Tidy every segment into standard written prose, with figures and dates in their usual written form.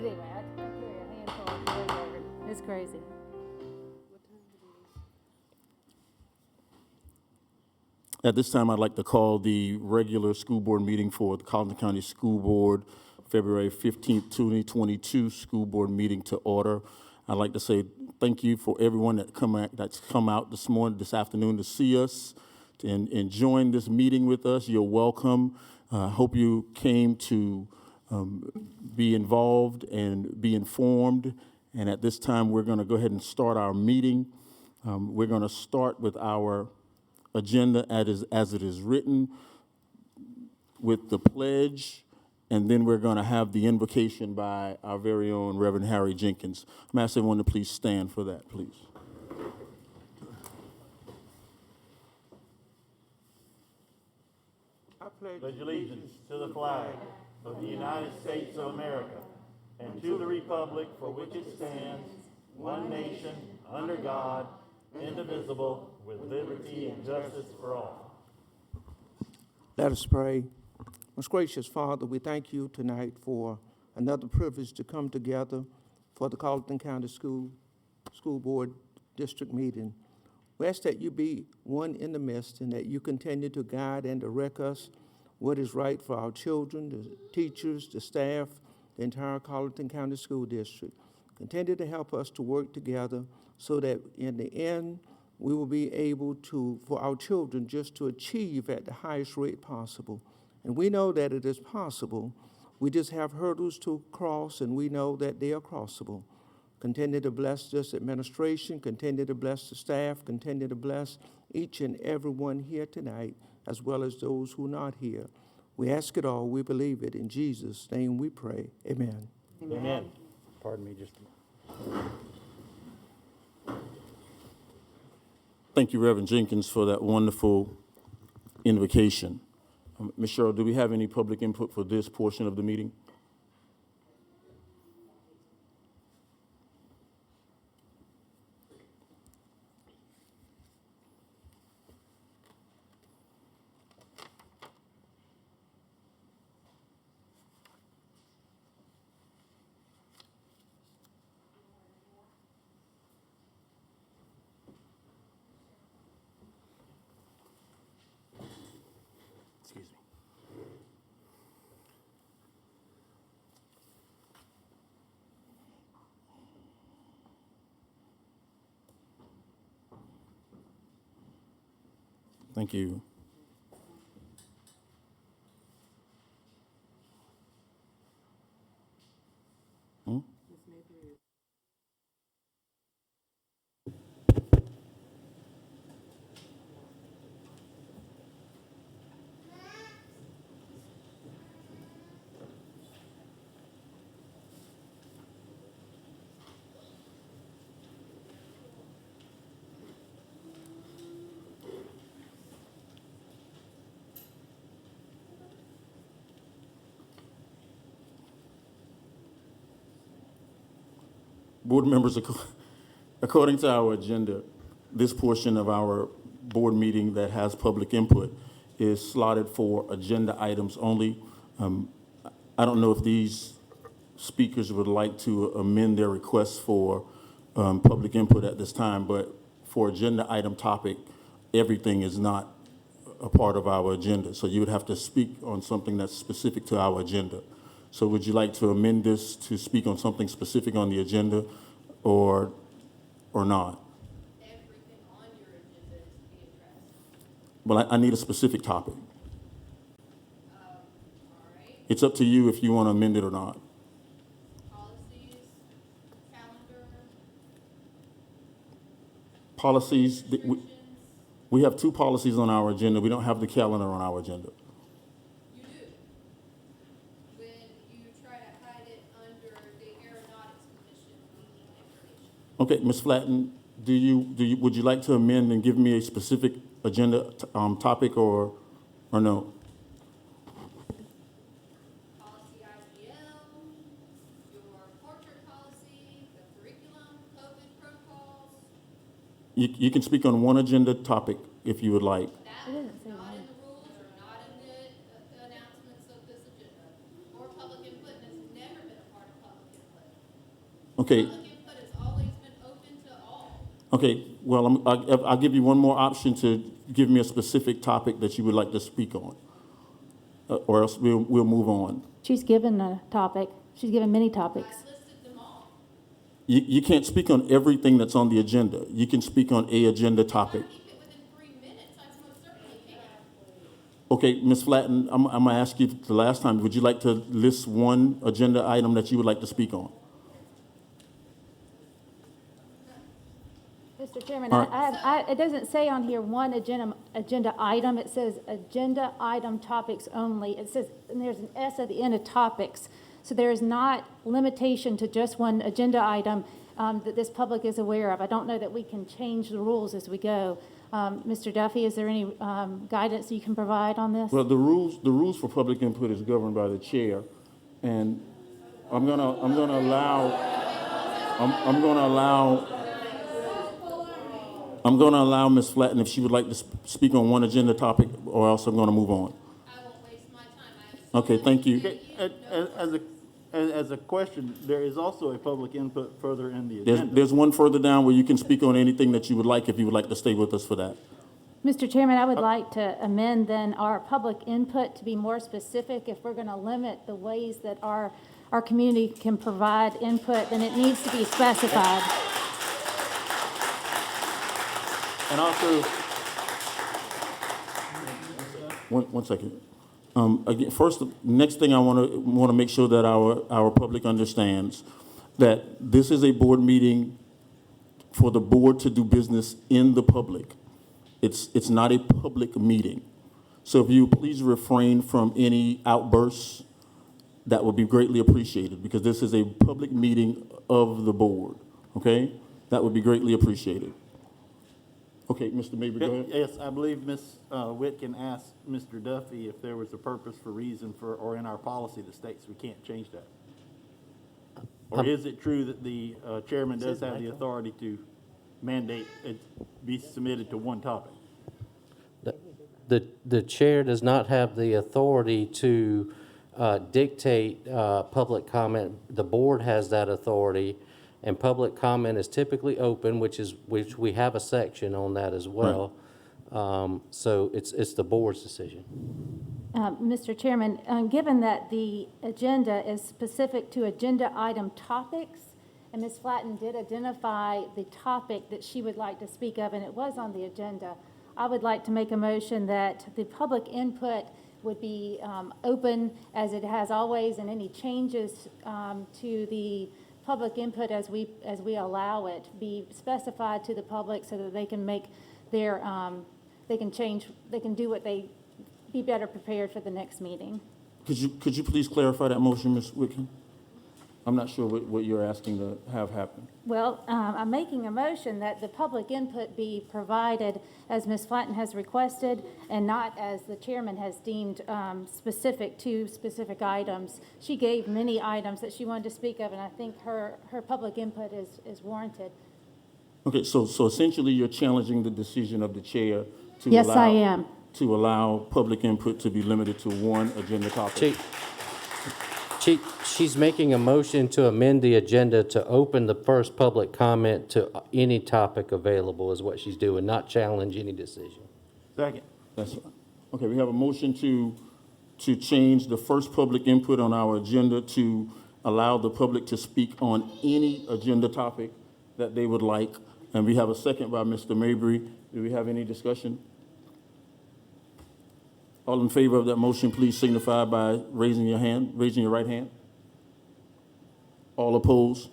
anyway, I carry a handful of yard. It's crazy. At this time, I'd like to call the regular school board meeting for the Colleton County School Board, February 15th, 2022 school board meeting to order. I'd like to say thank you for everyone that's come out this afternoon to see us and join this meeting with us. You're welcome. I hope you came to be involved and be informed. And at this time, we're going to go ahead and start our meeting. We're going to start with our agenda as it is written with the pledge, and then we're going to have the invocation by our very own Reverend Harry Jenkins. I'm asking everyone to please stand for that, please. I pledge allegiance to the flag of the United States of America and to the republic for which it stands, one nation, under God, indivisible, with liberty and justice for all. Let us pray. Most gracious Father, we thank you tonight for another privilege to come together for the Colleton County School Board District meeting. We ask that you be one in the midst and that you continue to guide and direct us what is right for our children, the teachers, the staff, the entire Colleton County School District. Continue to help us to work together so that in the end, we will be able to, for our children, just to achieve at the highest rate possible. And we know that it is possible. We just have hurdles to cross, and we know that they are crossable. Continue to bless this administration, continue to bless the staff, continue to bless each and every one here tonight, as well as those who are not here. We ask it all, we believe it. In Jesus' name we pray. Amen. Amen. Pardon me just Thank you, Reverend Jenkins, for that wonderful invocation. Ms. Cheryl, do we have any public input for this portion of the meeting? Excuse me. Thank you. Board members, according to our agenda, this portion of our board meeting that has public input is slotted for agenda items only. I don't know if these speakers would like to amend their requests for public input at this time, but for agenda item topic, everything is not a part of our agenda. So you would have to speak on something that's specific to our agenda. So would you like to amend this to speak on something specific on the agenda or not? Everything on your agenda is to be addressed. Well, I need a specific topic. All right. It's up to you if you want to amend it or not. Policies, calendar, Policies, restrictions. we have two policies on our agenda. We don't have the calendar on our agenda. You do. When you try to hide it under the Aeronautics Commission meeting information. Okay, Ms. Flatten, would you like to amend and give me a specific agenda topic or no? Policy IPL, your portrait policy, the curriculum, COVID protocols. You can speak on one agenda topic if you would like. That is not in the rules or not in the announcements of this agenda. Or public input has never been a part of public input. Okay, Public input has always been open to all. okay, well, I'll give you one more option to give me a specific topic that you would like to speak on. Or else we'll move on. She's given a topic. She's given many topics. I've listed them all. You can't speak on everything that's on the agenda. You can speak on a agenda topic. Keep it within 3 minutes, I most certainly can. Okay, Ms. Flatten, I'm gonna ask you the last time, would you like to list one agenda item that you would like to speak on? Mr. Chairman, All right. it doesn't say on here one agenda item. It says agenda item topics only. It says, and there's an S at the end of topics. So there is not limitation to just one agenda item that this public is aware of. I don't know that we can change the rules as we go. Mr. Duffy, is there any guidance you can provide on this? Well, the rules for public input is governed by the chair, and I'm gonna allow Ms. Flatten if she would like to speak on one agenda topic, or else I'm gonna move on. I won't waste my time. I have so Okay, much thank you. to do. As a question, there is also a public input further in the There's, agenda. there's one further down where you can speak on anything that you would like, if you would like to stay with us for that. Mr. Chairman, I would like to amend then our public input to be more specific. If we're going to limit the ways that our community can provide input, then it needs to be specified. And also, One second. Again, first, next thing I want to make sure that our public understands that this is a board meeting for the board to do business in the public. It's not a public meeting. So if you please refrain from any outbursts, that would be greatly appreciated, because this is a public meeting of the board, okay? That would be greatly appreciated. Okay, Mr. Mabry, go ahead. yes, I believe Ms. Whitkin asked Mr. Duffy if there was a purpose for reason for, or in our policy that states we can't change that. Or is it true that the chairman does have the authority to mandate it be submitted to one topic? The chair does not have the authority to dictate public comment. The board has that authority, and public comment is typically open, which we have a section on that as well. So it's the board's decision. Mr. Chairman, given that the agenda is specific to agenda item topics, and Ms. Flatten did identify the topic that she would like to speak of, and it was on the agenda, I would like to make a motion that the public input would be open as it has always, and any changes to the public input as we allow it be specified to the public so that they can make their, they can do what they, be better prepared for the next meeting. Could you please clarify that motion, Ms. Whitkin? I'm not sure what you're asking to have happen. Well, I'm making a motion that the public input be provided as Ms. Flatten has requested, and not as the chairman has deemed specific to specific items. She gave many items that she wanted to speak of, and I think her public input is warranted. Okay, so essentially you're challenging the decision of the chair to Yes, I am. to allow public input to be limited to one agenda topic. She's making a motion to amend the agenda to open the first public comment to any topic available is what she's doing, not challenge any decision. Second. That's right. Okay, we have a motion to change the first public input on our agenda to allow the public to speak on any agenda topic that they would like. And we have a second by Mr. Mabry. Do we have any discussion? All in favor of that motion, please signify by raising your hand, raising your right hand. All opposed?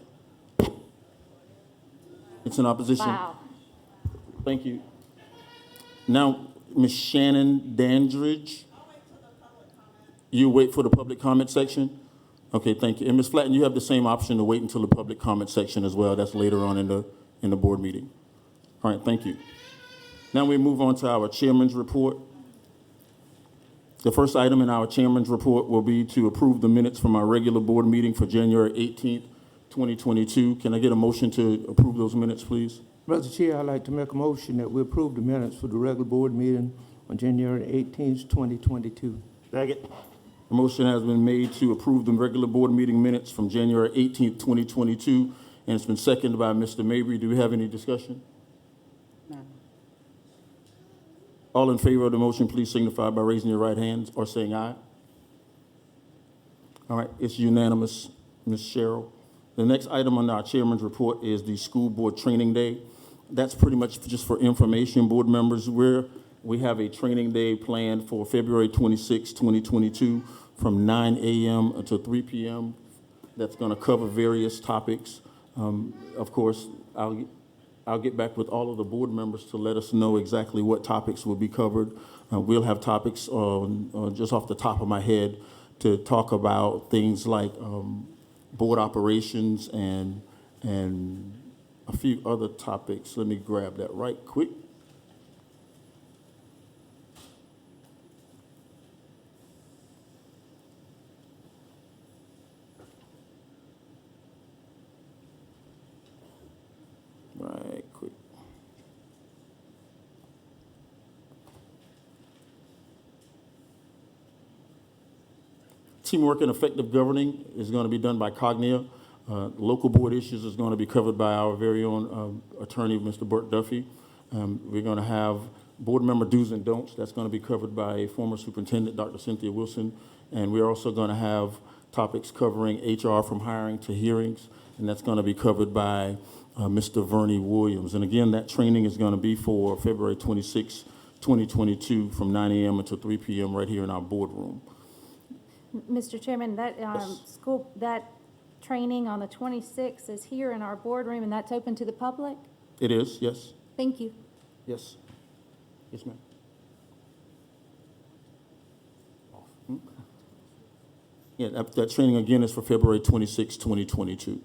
It's in opposition. Wow. Thank you. Now, Ms. Shannon Dandridge. You wait for the public comment section? Okay, thank you. And Ms. Flatten, you have the same option to wait until the public comment section as well. That's later on in the board meeting. All right, thank you. Now we move on to our chairman's report. The first item in our chairman's report will be to approve the minutes from our regular board meeting for January 18th, 2022. Can I get a motion to approve those minutes, please? Mr. Chair, I'd like to make a motion that we approve the minutes for the regular board meeting on January 18th, 2022. Second. A motion has been made to approve the regular board meeting minutes from January 18th, 2022. and it's been seconded by Mr. Mabry. Do we have any discussion? All in favor of the motion, please signify by raising your right hand or saying aye. All right, it's unanimous, Ms. Cheryl. The next item on our chairman's report is the school board training day. That's pretty much just for information, board members. We have a training day planned for February 26, 2022, from 9 a.m. to 3 p.m. That's going to cover various topics. Of course, I'll get back with all of the board members to let us know exactly what topics will be covered. We'll have topics just off the top of my head to talk about things like board operations and a few other topics. Let me grab that right quick. Right quick. Teamwork and effective governing is going to be done by Cognia. Local board issues is going to be covered by our very own attorney, Mr. Burt Duffy. We're going to have board member do's and don'ts. That's going to be covered by former superintendent, Dr. Cynthia Wilson. And we're also going to have topics covering HR from hiring to hearings, and that's going to be covered by Mr. Vernie Williams. And again, that training is going to be for February 26, 2022, from 9 a.m. until 3 p.m. right here in our boardroom. Mr. Chairman, that Yes. that training on the 26th is here in our boardroom, and that's open to the public? It is, yes, Thank you. yes. Yes, ma'am. Yeah, that training again is for February 26, 2022.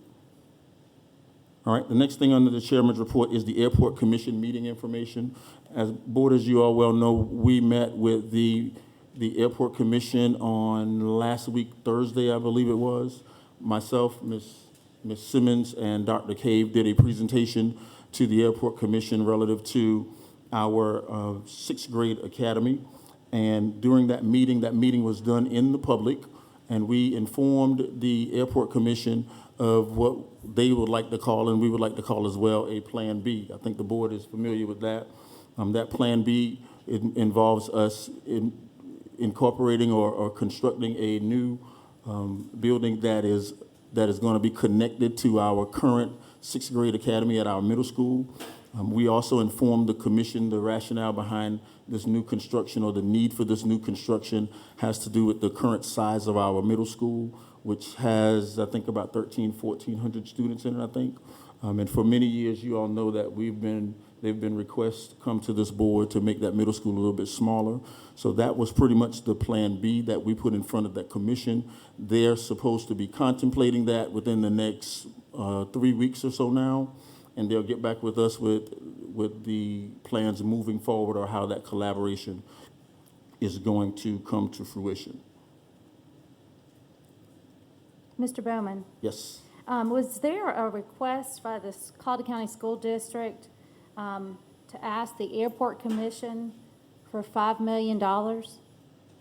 All right, the next thing under the chairman's report is the Airport Commission meeting information. As board, as you all well know, we met with the Airport Commission on last week, Thursday, I believe it was. Myself, Ms. Simmons, and Dr. Cave did a presentation to the Airport Commission relative to our sixth grade academy. And during that meeting was done in the public, and we informed the Airport Commission of what they would like to call, and we would like to call as well, a Plan B. I think the board is familiar with that. That Plan B involves us incorporating or constructing a new building that is going to be connected to our current sixth grade academy at our middle school. We also informed the commission the rationale behind this new construction, or the need for this new construction, has to do with the current size of our middle school, which has, I think, about 1,400 students in it, I think. And for many years, you all know that they've been requests to come to this board to make that middle school a little bit smaller. So that was pretty much the Plan B that we put in front of that commission. They're supposed to be contemplating that within the next 3 weeks or so now, and they'll get back with us with the plans moving forward, or how that collaboration is going to come to fruition. Mr. Bowman, Yes. was there a request by the Colleton County School District to ask the Airport Commission for $5 million?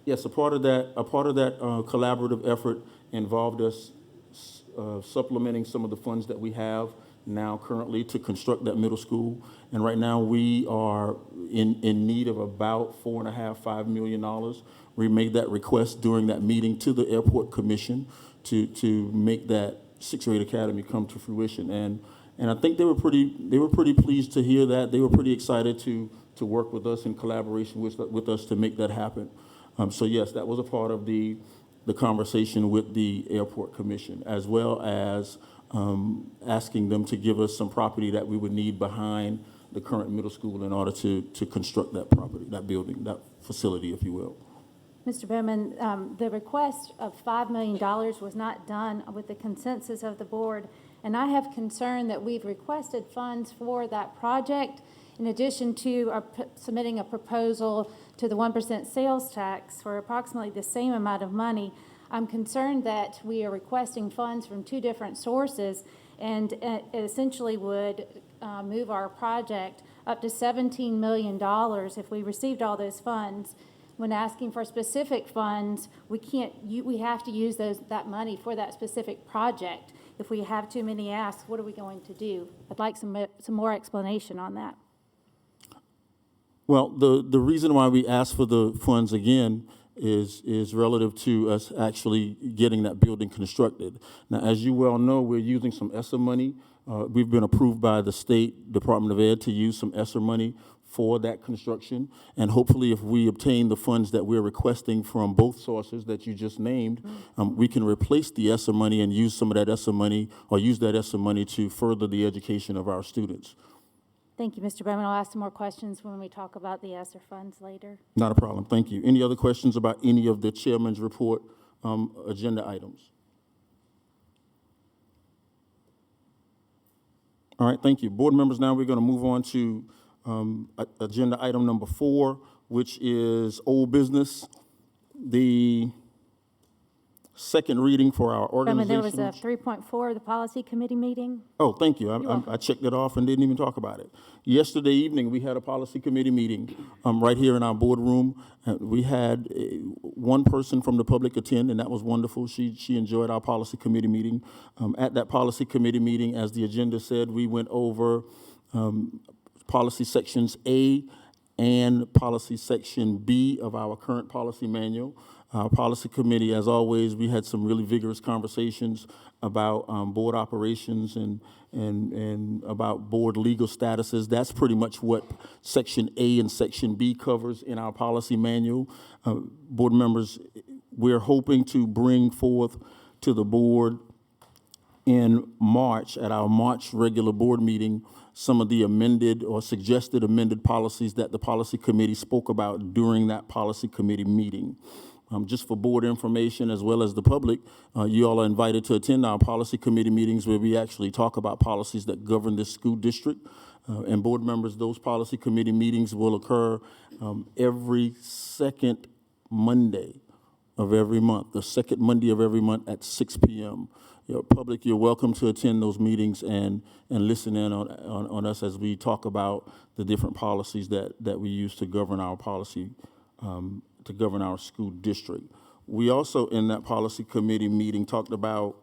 Yes, a part of that collaborative effort involved us supplementing some of the funds that we have now currently to construct that middle school. And right now we are in need of about $4.5 million. We made that request during that meeting to the Airport Commission to make that sixth grade academy come to fruition. And I think they were pretty pleased to hear that. They were pretty excited to work with us in collaboration with us to make that happen. So yes, that was a part of the conversation with the Airport Commission, as well as asking them to give us some property that we would need behind the current middle school in order to construct that property, that building, that facility, if you will. Mr. Bowman, the request of $5 million was not done with the consensus of the board, and I have concern that we've requested funds for that project in addition to submitting a proposal to the 1% sales tax for approximately the same amount of money. I'm concerned that we are requesting funds from two different sources, and it essentially would move our project up to $17 million if we received all those funds. When asking for specific funds, we have to use that money for that specific project. if we have too many asks, what are we going to do? I'd like some more explanation on that. Well, the reason why we asked for the funds again is relative to us actually getting that building constructed. Now, as you well know, we're using some ESSER money. We've been approved by the State Department of Ed to use some ESSER money for that construction. And hopefully, if we obtain the funds that we're requesting from both sources that you just named, we can replace the ESSER money and use some of that ESSER money, or use that ESSER money to further the education of our students. Thank you, Mr. Bowman. I'll ask some more questions when we talk about the ESSER funds later. Not a problem, thank you. Any other questions about any of the chairman's report agenda items? All right, thank you. Board members, now we're going to move on to agenda item number 4, which is old business. The second reading for our Chairman, organization. there was a 3.4, the policy committee meeting. Oh, thank you. welcome. I checked it off and didn't even talk about it. Yesterday evening, we had a policy committee meeting right here in our boardroom. We had one person from the public attend, and that was wonderful. She enjoyed our policy committee meeting. At that policy committee meeting, as the agenda said, we went over policy sections A and policy section B of our current policy manual. Our policy committee, as always, we had some really vigorous conversations about board operations and about board legal statuses. That's pretty much what section A and section B covers in our policy manual. Board members, we're hoping to bring forth to the board in March, at our March regular board meeting, some of the amended or suggested amended policies that the policy committee spoke about during that policy committee meeting. Just for board information as well as the public, you all are invited to attend our policy committee meetings where we actually talk about policies that govern this school district. And board members, those policy committee meetings will occur every second Monday of every month, the second Monday of every month at 6 p.m. Public, you're welcome to attend those meetings and listen in on us as we talk about the different policies that we use to govern our policy, to govern our school district. We also, in that policy committee meeting, talked about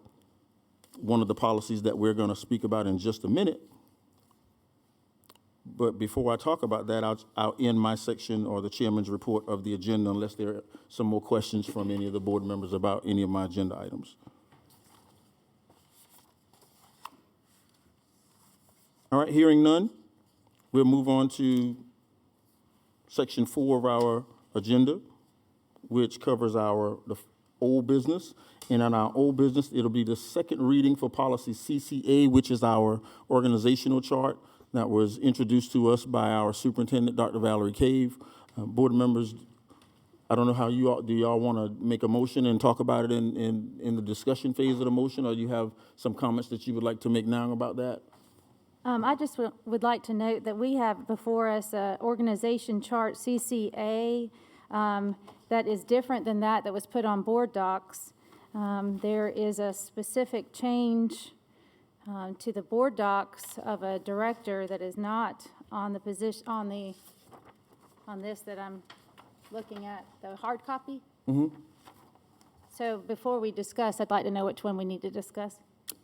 one of the policies that we're going to speak about in just a minute. But before I talk about that, I'll end my section or the chairman's report of the agenda unless there are some more questions from any of the board members about any of my agenda items. All right, hearing none, we'll move on to section 4 of our agenda, which covers the old business. And on our old business, it'll be the second reading for policy CCA, which is our organizational chart that was introduced to us by our superintendent, Dr. Valerie Cave. Board members, I don't know how do y'all want to make a motion and talk about it in the discussion phase of the motion, or do you have some comments that you would like to make now about that? I just would like to note that we have before us an organization chart, CCA, that is different than that was put on board docs. There is a specific change to the board docs of a director that is not on the position, on this that I'm looking at, the hard copy. Mm-hmm. So before we discuss, I'd like to know which one we need to discuss.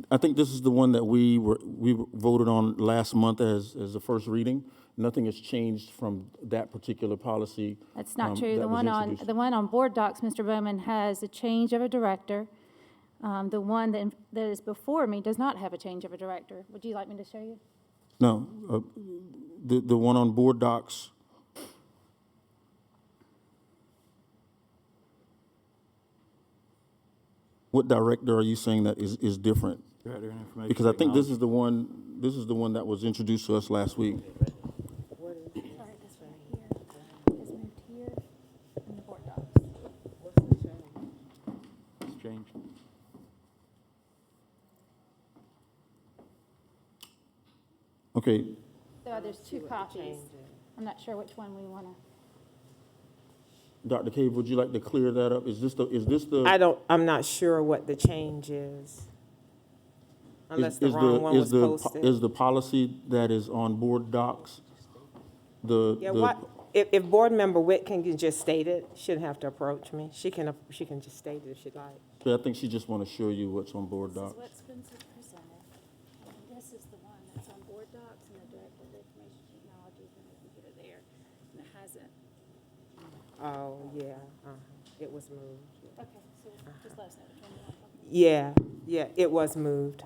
I think this is the one that we voted on last month as the first reading. Nothing has changed from that particular policy. That's not true. The one on board docs, Mr. Bowman, has a change of a director. The one that is before me does not have a change of a director. Would you like me to show you? No, the one on board docs. What director are you saying that is different? Because I think this is the one that was introduced to us last week. Sorry, this right here is moved here in the board docs. It's changed. Okay, So there's two copies. I'm not sure which one we want to. Dr. Cave, would you like to clear that up? Is this the? I'm not sure what the change is. Unless the wrong one was posted. Is the policy that is on board docs? If Board Member Witt can just state it, she shouldn't have to approach me. She can just state it if she'd like. So I think she just want to show you what's on board docs. What's been presented is the one that's on board docs and the Director of Information Technology is in the computer there, and it hasn't. Oh, yeah, it was moved. Okay, so just let us know which one you want. Yeah, it was moved,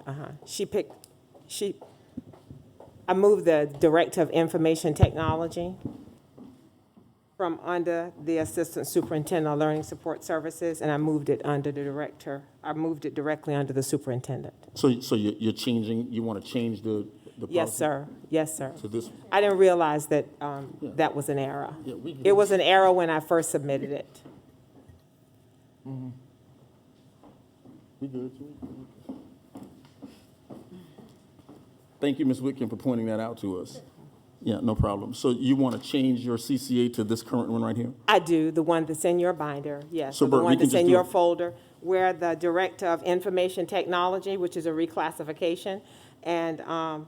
I moved the Director of Information Technology from under the Assistant Superintendent of Learning Support Services, and I moved it under the Director, I moved it directly under the Superintendent. So you're changing, you want to change the policy? Yes, sir. To this? I didn't realize that, that was an error. Yeah, we can- It was an error when I first submitted it. We good? Thank you, Ms. Whitkin, for pointing that out to us. Yeah, no problem. So you want to change your CCA to this current one right here? I do, the one that's in your binder, yes. So, the Bert, we one can that's just in do your it. folder, where the Director of Information Technology, which is a reclassification, and a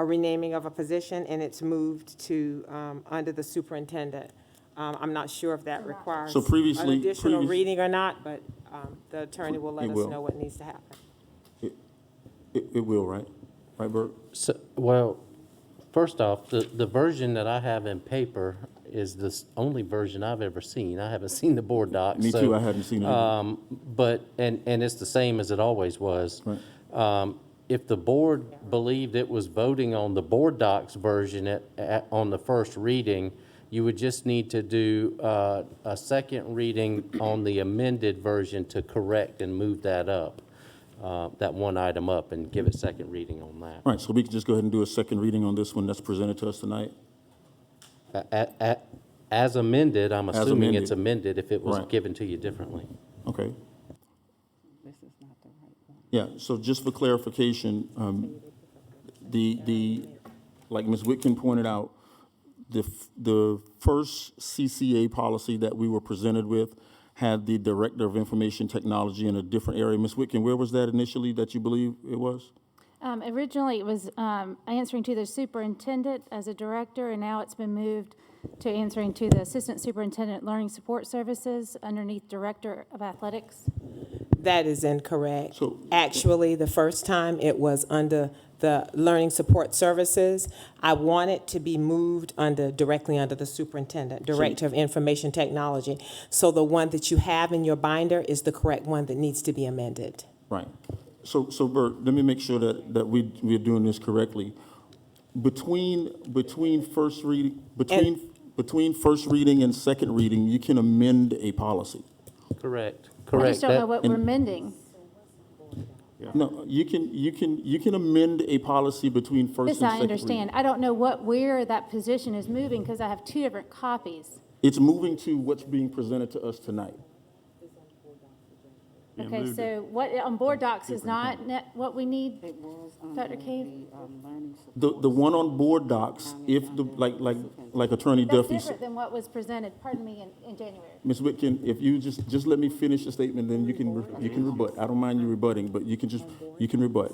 renaming of a position, and it's moved to under the Superintendent. I'm not sure if that requires So previously- an additional previous- reading or not, but the attorney will let It us will. know what needs to happen. It will, right? Right, Bert? So, well, first off, the version that I have in paper is the only version I've ever seen. I haven't seen the board docs. Me so, too, I hadn't seen it either. But, and it's the same as it always was. Right. If the board believed it was voting on the board docs version on the first reading, you would just need to do a second reading on the amended version to correct and move that up, that one item up, and give it second reading on that. All right, so we can just go ahead and do a second reading on this one that's presented to us tonight? As amended, I'm assuming amended. it's amended if it was Right. given to you differently. Okay. Yeah, so just for clarification, like Ms. Whitkin pointed out, the first CCA policy that we were presented with had the Director of Information Technology in a different area. Ms. Whitkin, where was that initially that you believe it was? Originally, it was answering to the superintendent as a director, and now it's been moved to answering to the Assistant Superintendent Learning Support Services underneath Director of Athletics. That is incorrect. So- Actually, the first time it was under the Learning Support Services. I want it to be moved directly under the Superintendent, Director of Information Technology. So the one that you have in your binder is the correct one that needs to be amended. Right. So Bert, let me make sure that we're doing this correctly. Between first reading, between first reading and second reading, you can amend a policy. Correct. I just don't know That- what we're amending. No, you can amend a policy between first and This second I reading. understand. I don't know where that position is moving because I have two different copies. It's moving to what's being presented to us tonight. Okay, so what, on board docs is not what we need? It was Dr. Cave? learning support. The one on board docs, if the, like Attorney That's Duffy different said. than what was presented, pardon me, in January. Ms. Whitkin, if you just let me finish the statement, then you can rebut. I don't mind you rebutting, but you can rebut.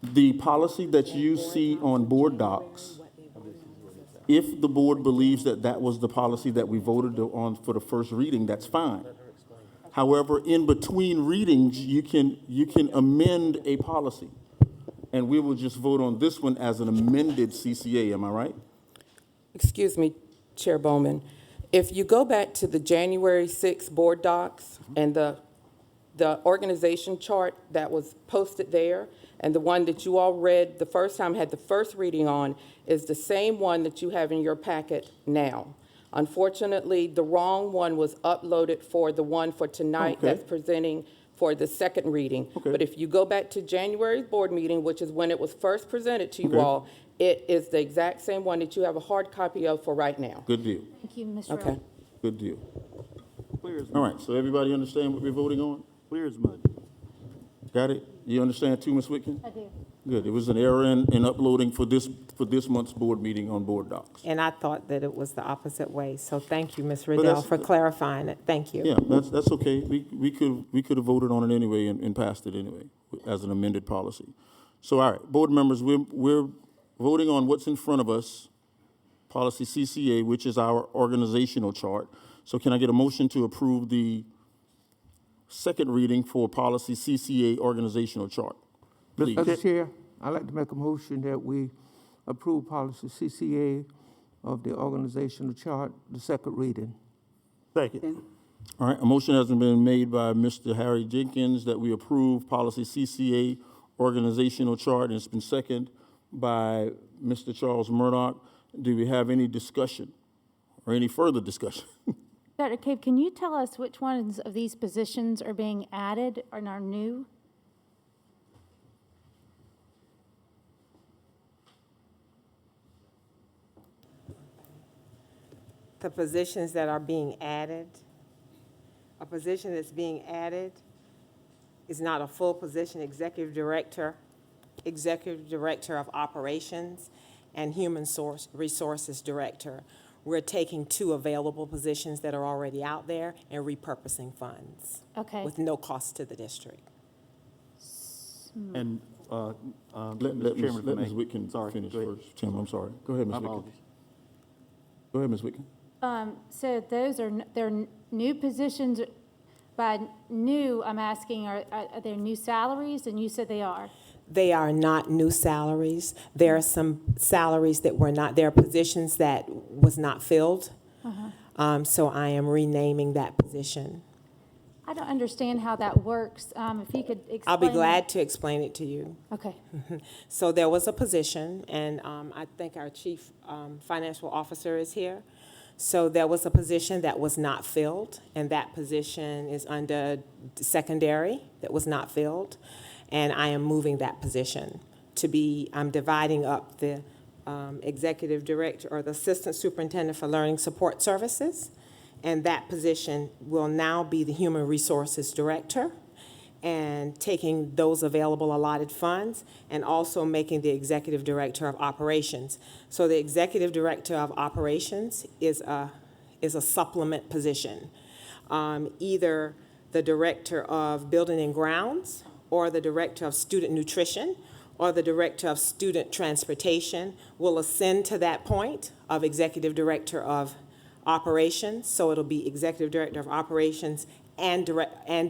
The policy that you see on board docs, if the board believes that that was the policy that we voted on for the first reading, that's fine. However, in between readings, you can amend a policy. And we will just vote on this one as an amended CCA, am I right? Excuse me, Chair Bowman. If you go back to the January 6th board docs and the organization chart that was posted there, and the one that you all read the first time, had the first reading on, is the same one that you have in your packet now. Unfortunately, the wrong one was uploaded for the one for tonight Okay. that's presenting for the second reading. Okay. But if you go back to January's board meeting, which is when it was first presented to you Okay. all, it is the exact same one that you have a hard copy of for right now. Good deal, Thank you, Ms. Okay. Rowe. good deal. Clear as All mud. right, so everybody understand what we're voting on? Clear as mud. Got it? You understand too, Ms. Whitkin? I do. Good. It was an error in uploading for this month's board meeting on board docs. And I thought that it was the opposite way. So thank you, Ms. But Riddell, that's- for clarifying it. Thank you. Yeah, that's okay. We could have voted on it anyway and passed it anyway as an amended policy. So, all right, board members, we're voting on what's in front of us, policy CCA, which is our organizational chart. So can I get a motion to approve the second reading for policy CCA organizational chart? Please. Mr. Chair, I'd like to make a motion that we approve policy CCA of the organizational chart, the second reading. Second. All right, a motion has been made by Mr. Harry Jenkins that we approve policy CCA organizational chart, and it's been seconded by Mr. Charles Murdoch. Do we have any discussion or any further discussion? Dr. Cave, can you tell us which ones of these positions are being added and are new? The positions that are being added, a position that's being added is not a full position, executive director of operations, and human resources director. We're taking 2 available positions that are already out there and repurposing funds Okay. with no cost to the district. And, Let Mr. Chairman, if I Ms. may. Whitkin Sorry, finish go ahead. first. Tim, I'm sorry. Go ahead, Ms. My Whitkin. apologies. Go ahead, Ms. Whitkin. So those are, they're new positions. By new, I'm asking, are there new salaries? And you said they are. They are not new salaries. There are some salaries that were not, there are positions that was not filled. So I am renaming that position. I don't understand how that works. If you could explain. I'll be glad to explain it to you. Okay. So there was a position, and I think our chief financial officer is here. So there was a position that was not filled, and that position is under secondary that was not filled. And I am moving that position to be, I'm dividing up the executive director or the assistant superintendent for learning support services. And that position will now be the human resources director, and taking those available allotted funds and also making the executive director of operations. So the executive director of operations is a supplement position. Either the director of building and grounds, or the director of student nutrition, or the director of student transportation will ascend to that point of executive director of operations. So it'll be executive director of operations and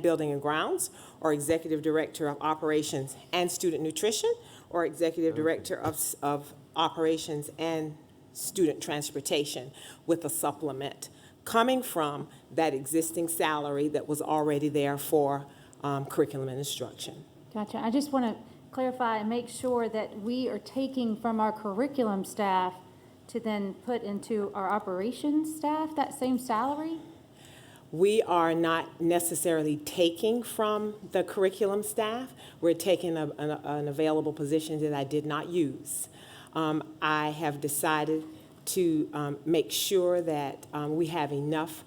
building and grounds, or executive director of operations and student nutrition, or executive director of operations and student transportation, with a supplement coming from that existing salary that was already there for curriculum and instruction. Gotcha. I just want to clarify and make sure that we are taking from our curriculum staff to then put into our operations staff that same salary? We are not necessarily taking from the curriculum staff. We're taking an available position that I did not use. I have decided to make sure that we have enough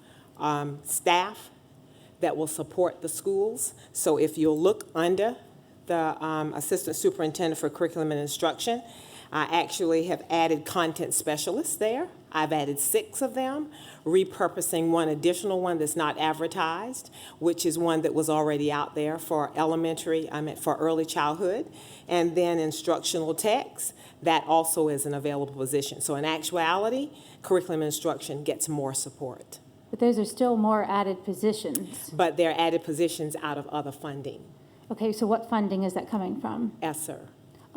staff that will support the schools. So if you'll look under the Assistant Superintendent for Curriculum and Instruction, I actually have added content specialists there. I've added 6 of them, repurposing one additional one that's not advertised, which is one that was already out there for for early childhood, and then instructional techs. That also is an available position. So in actuality, curriculum and instruction gets more support. But those are still more added positions. But they're added positions out of other funding. Okay, so what funding is that coming from? ESSER.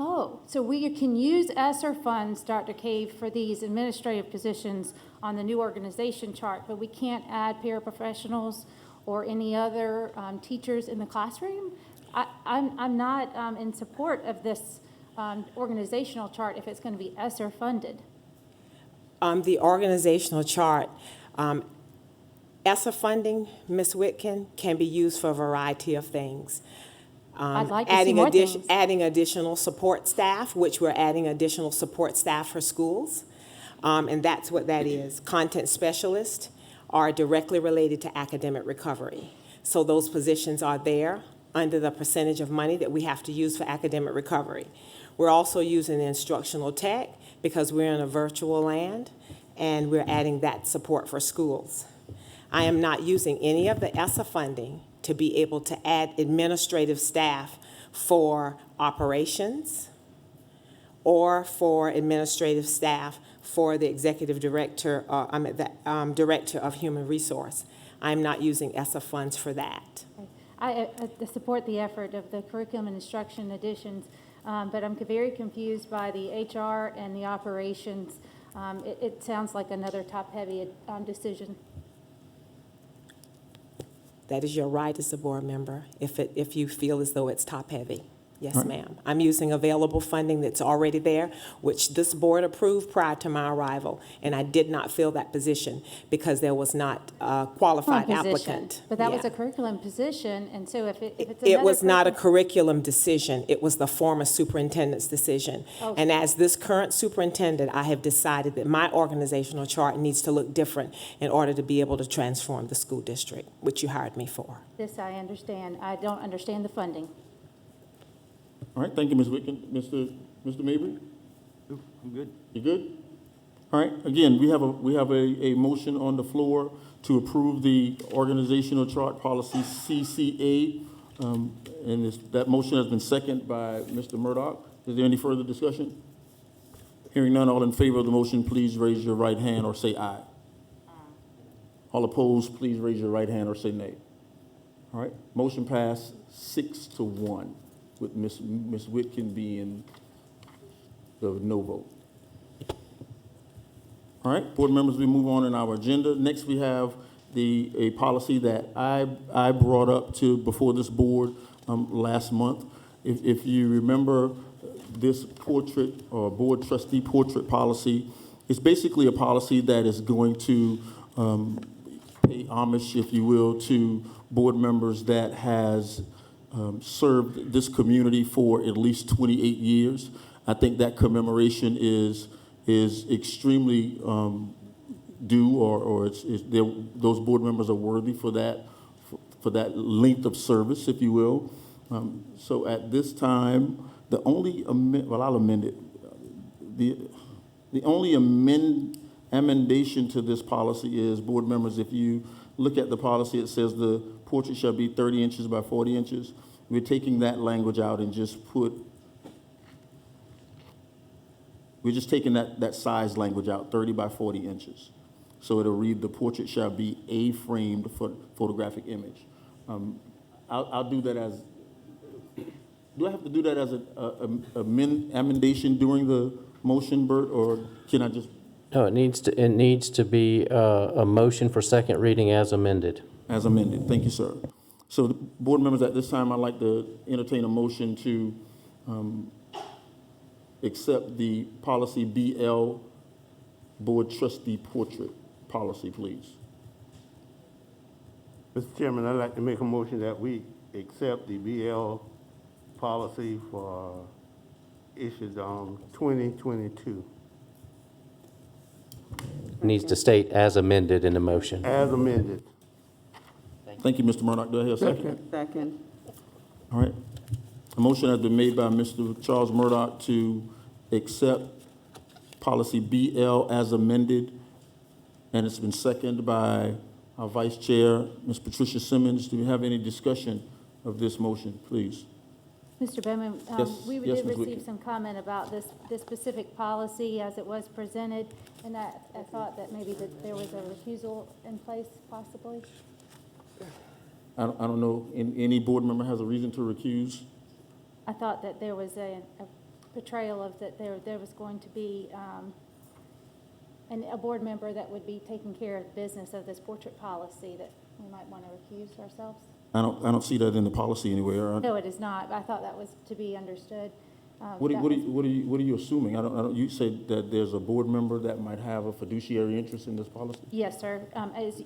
Oh, so we can use ESSER funds, Dr. Cave, for these administrative positions on the new organization chart, but we can't add paraprofessionals or any other teachers in the classroom? I'm not in support of this organizational chart if it's going to be ESSER funded. The organizational chart, ESSER funding, Ms. Whitkin, can be used for a variety of things. I'd like to see more things. Adding additional support staff, which we're adding additional support staff for schools, and that's what that is. Content specialists are directly related to academic recovery. So those positions are there under the percentage of money that we have to use for academic recovery. We're also using the instructional tech because we're in a virtual land, and we're adding that support for schools. I am not using any of the ESSA funding to be able to add administrative staff for operations or for administrative staff for the executive director, director of human resource. I'm not using ESSA funds for that. I support the effort of the curriculum and instruction additions, but I'm very confused by the HR and the operations. It sounds like another top-heavy decision. That is your right as a board member, if you feel as though it's top-heavy. Yes, All right. ma'am. I'm using available funding that's already there, which this board approved prior to my arrival, and I did not fill that position because there was not a qualified Position, applicant. but that was Yeah. a curriculum position, and so if it's It another was not a curriculum- curriculum decision, it was the former superintendent's decision. Oh. And as this current superintendent, I have decided that my organizational chart needs to look different in order to be able to transform the school district, which you hired me for. This I understand. I don't understand the funding. All right, thank you, Ms. Whitkin. Mr. Mabry? I'm good. You good? All right, again, we have a motion on the floor to approve the organizational chart policy CCA. That motion has been seconded by Mr. Murdoch. Is there any further discussion? Hearing none, all in favor of the motion, please raise your right hand or say aye. All opposed, please raise your right hand or say nay. All right, motion passed 6-1, with Ms. Whitkin being the no vote. All right, board members, we move on in our agenda. Next, we have a policy that I brought up before this board last month. If you remember, this portrait or board trustee portrait policy is basically a policy that is going to pay homage, if you will, to board members that has served this community for at least 28 years. I think that commemoration is extremely due, or those board members are worthy for that length of service, if you will. So at this time, the only I'll amend it. The only amendation to this policy is, board members, if you look at the policy, it says the portrait shall be 30 inches by 40 inches. We're taking that language out and we're just taking that size language out, 30 by 40 inches. So it'll read, the portrait shall be a framed photographic image. I'll do that as, do I have to do that as a amendation during the motion, Bert, or can I just? No, it needs to be a motion for second reading as amended. As amended, thank you, sir. So, the board members, at this time, I'd like to entertain a motion to accept the policy BL board trustee portrait policy, please. Mr. Chairman, I'd like to make a motion that we accept the BL policy for issued on 2022. Needs to state as amended in the motion. As amended. Thank you, Mr. Murdoch. Do I hear a second? Second. All right. A motion has been made by Mr. Charles Murdoch to accept policy BL as amended, and it's been seconded by our Vice Chair, Ms. Patricia Simmons. Do we have any discussion of this motion, please? Mr. Bowman, Yes, we yes, did Ms. receive Whitkin. some comment about this specific policy as it was presented, and I thought that maybe that there was a recusal in place possibly. I don't know, any board member has a reason to recuse? I thought that there was a portrayal of that there was going to be a board member that would be taking care of business of this portrait policy, that we might want to recuse ourselves. I don't see that in the policy anywhere. No, it is not. I thought that was to be understood. What are you assuming? You said that there's a board member that might have a fiduciary interest in this policy? Yes, sir.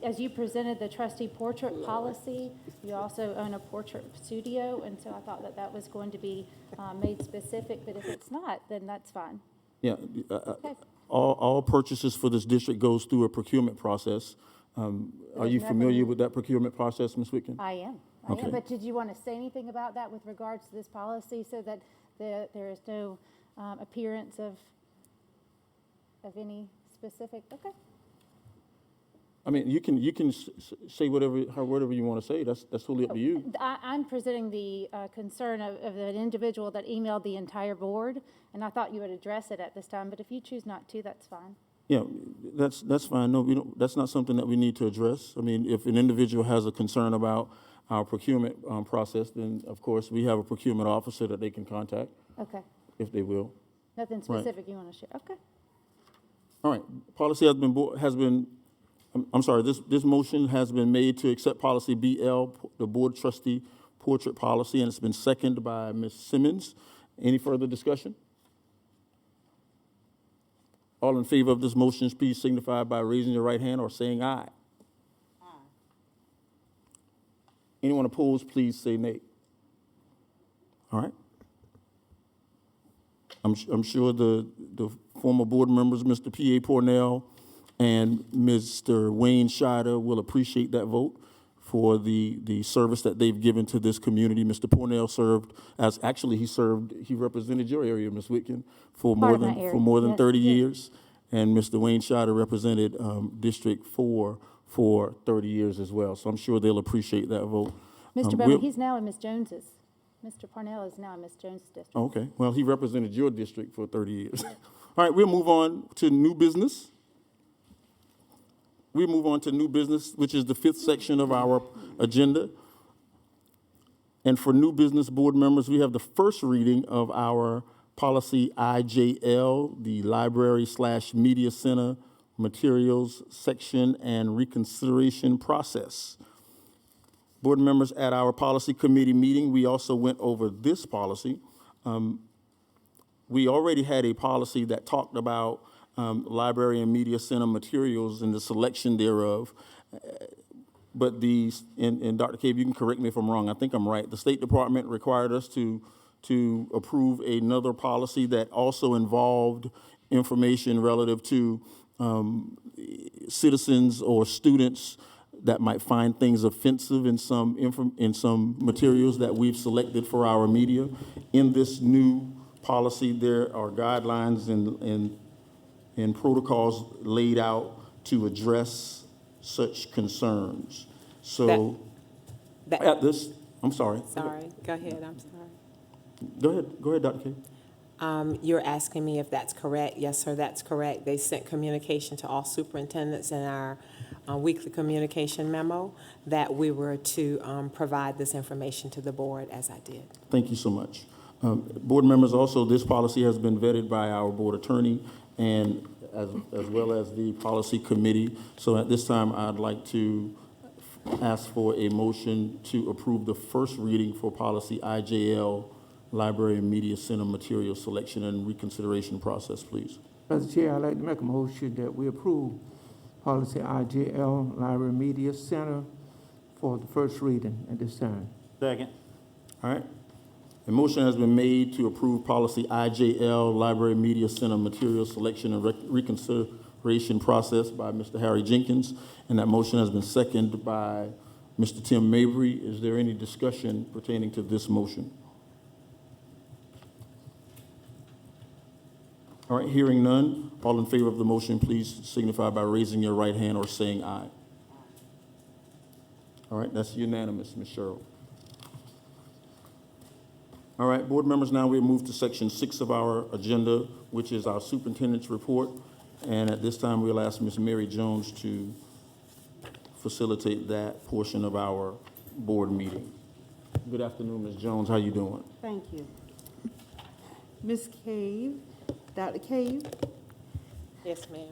As you presented the trustee portrait policy, you also own a portrait studio, and so I thought that that was going to be made specific, but if it's not, then that's fine. Yeah, Okay. all purchases for this district goes through a procurement process. Are you familiar with that procurement process, Ms. Whitkin? I am. Okay. But did you want to say anything about that with regards to this policy so that there is no appearance of any specific? Okay. I mean, you can say whatever you want to say. That's totally up to you. I'm presenting the concern of an individual that emailed the entire board, and I thought you would address it at this time, but if you choose not to, that's fine. Yeah, that's fine. No, we don't, that's not something that we need to address. I mean, if an individual has a concern about our procurement process, then of course we have a procurement officer that they can contact Okay, if they will. nothing Right. specific you want to share? Okay. All right, policy I'm sorry, this motion has been made to accept policy BL, the board trustee portrait policy, and it's been seconded by Ms. Simmons. Any further discussion? All in favor of this motion, please signify by raising your right hand or saying aye. Aye. Anyone opposed, please say nay. All right. I'm sure the former board members, Mr. P.A. Pornell and Mr. Wayne Scheider, will appreciate that vote for the service that they've given to this community. Mr. Pornell he represented your area, Ms. Whitkin, for Part more of my area, than yes, 30 yes. years. And Mr. Wayne Scheider represented District 4 for 30 years as well. So I'm sure they'll appreciate that vote. Mr. Beverly, he's now in Ms. Jones's. Mr. Parnell is now in Ms. Jones's district. Okay, well, he represented your district for 30 years. All right, we'll move on to new business. We move on to new business, which is the fifth section of our agenda. And for new business board members, we have the first reading of our policy IJL, the library/media center materials section and reconsideration process. Board members, at our policy committee meeting, we also went over this policy. We already had a policy that talked about library and media center materials and the selection thereof. But and Dr. Cave, you can correct me if I'm wrong, I think I'm right. The State Department required us to approve another policy that also involved information relative to citizens or students that might find things offensive in some materials that we've selected for our media. In this new policy, there are guidelines and protocols laid out to address such concerns. So at this, I'm sorry. Sorry, go ahead, I'm sorry. Go ahead, Dr. K. You're asking me if that's correct. Yes, sir, that's correct. They sent communication to all superintendents in our weekly communication memo that we were to provide this information to the board, as I did. Thank you so much. Board members, also, this policy has been vetted by our board attorney and as well as the policy committee. So at this time, I'd like to ask for a motion to approve the first reading for policy IJL, Library and Media Center Material Selection and Reconsideration Process, please. Mr. Chair, I'd like to make a motion that we approve policy IJL, Library Media Center, for the first reading at this time. Second. All right. A motion has been made to approve policy IJL, Library Media Center Material Selection and Reconsideration Process by Mr. Harry Jenkins, and that motion has been seconded by Mr. Tim Mabry. Is there any discussion pertaining to this motion? All right, hearing none, all in favor of the motion, please signify by raising your right hand or saying aye. All right, that's unanimous, Ms. Sherrill. All right, board members, now we move to section 6 of our agenda, which is our superintendent's report. And at this time, we'll ask Ms. Mary Jones to facilitate that portion of our board meeting. Good afternoon, Ms. Jones. How you doing? Thank you. Ms. Cave, Dr. Cave, Yes, ma'am.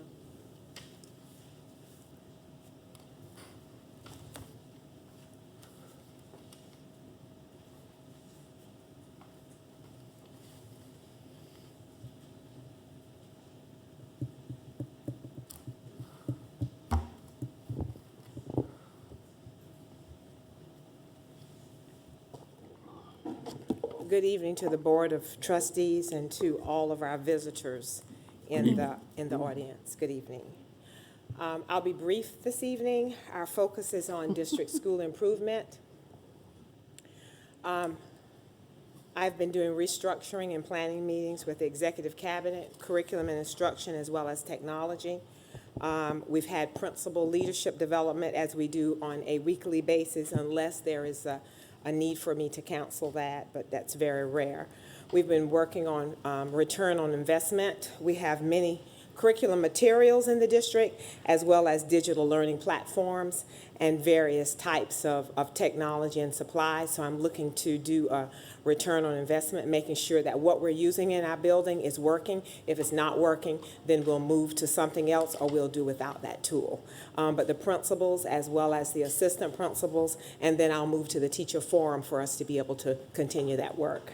Good evening to the Board of Trustees and to all of our visitors in the audience. Good evening. I'll be brief this evening. Our focus is on district school improvement. I've been doing restructuring and planning meetings with the executive cabinet, curriculum and instruction, as well as technology. We've had principal leadership development as we do on a weekly basis, unless there is a need for me to counsel that, but that's very rare. We've been working on return on investment. We have many curriculum materials in the district, as well as digital learning platforms and various types of technology and supplies. So I'm looking to do a return on investment, making sure that what we're using in our building is working. If it's not working, then we'll move to something else or we'll do without that tool. But the principals, as well as the assistant principals, and then I'll move to the teacher forum for us to be able to continue that work.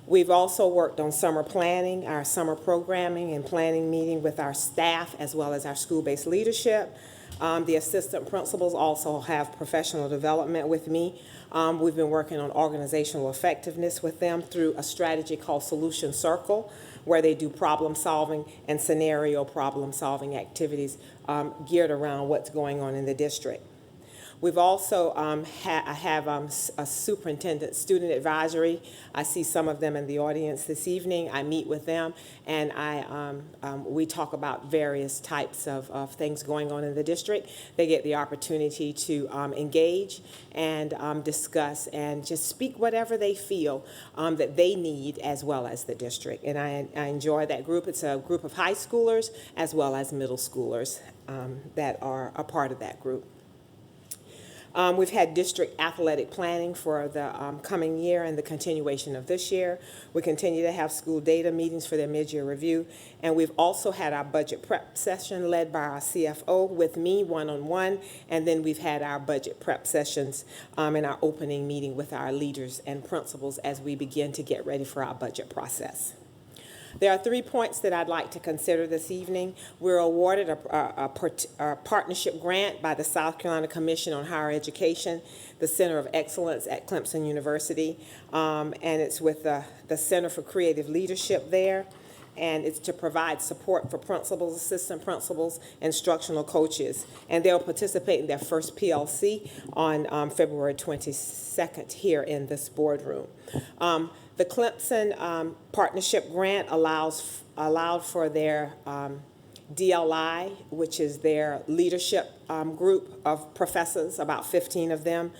We've also worked on summer planning, our summer programming and planning meeting with our staff as well as our school-based leadership. The assistant principals also have professional development with me. We've been working on organizational effectiveness with them through a strategy called Solution Circle, where they do problem solving and scenario problem solving activities geared around what's going on in the district. We've also have a superintendent student advisory. I see some of them in the audience this evening. I meet with them, and we talk about various types of things going on in the district. They get the opportunity to engage and discuss and just speak whatever they feel that they need, as well as the district. And I enjoy that group. It's a group of high schoolers as well as middle schoolers that are a part of that group. We've had district athletic planning for the coming year and the continuation of this year. We continue to have school data meetings for their mid-year review. And we've also had our budget prep session led by our CFO with me one-on-one. And then we've had our budget prep sessions in our opening meeting with our leaders and principals as we begin to get ready for our budget process. There are 3 points that I'd like to consider this evening. We're awarded a partnership grant by the South Carolina Commission on Higher Education, the Center of Excellence at Clemson University, and it's with the Center for Creative Leadership there, and it's to provide support for principals, assistant principals, instructional coaches, and they'll participate in their first PLC on February 22nd here in this boardroom. The Clemson partnership grant allowed for their DLI, which is their leadership group of professors, about 15 of them,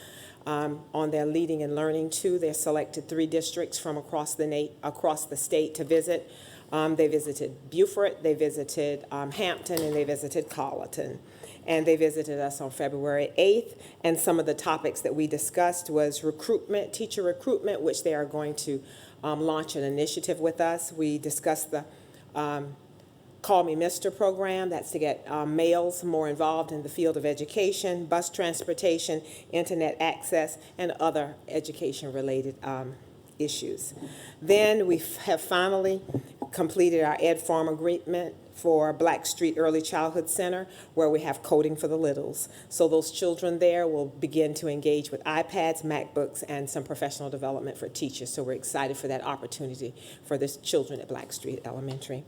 on their Leading and Learning 2. They selected 3 districts from across the state to visit. They visited Beaufort, they visited Hampton, and they visited Colleton. And they visited us on February 8th, and some of the topics that we discussed was recruitment, teacher recruitment, which they are going to launch an initiative with us. We discussed the Call Me Mr. program, that's to get males more involved in the field of education, bus transportation, internet access, and other education-related issues. Then we have finally completed our Ed Farm agreement for Black Street Early Childhood Center, where we have coding for the littles. So those children there will begin to engage with iPads, MacBooks, and some professional development for teachers. So we're excited for that opportunity for the children at Black Street Elementary.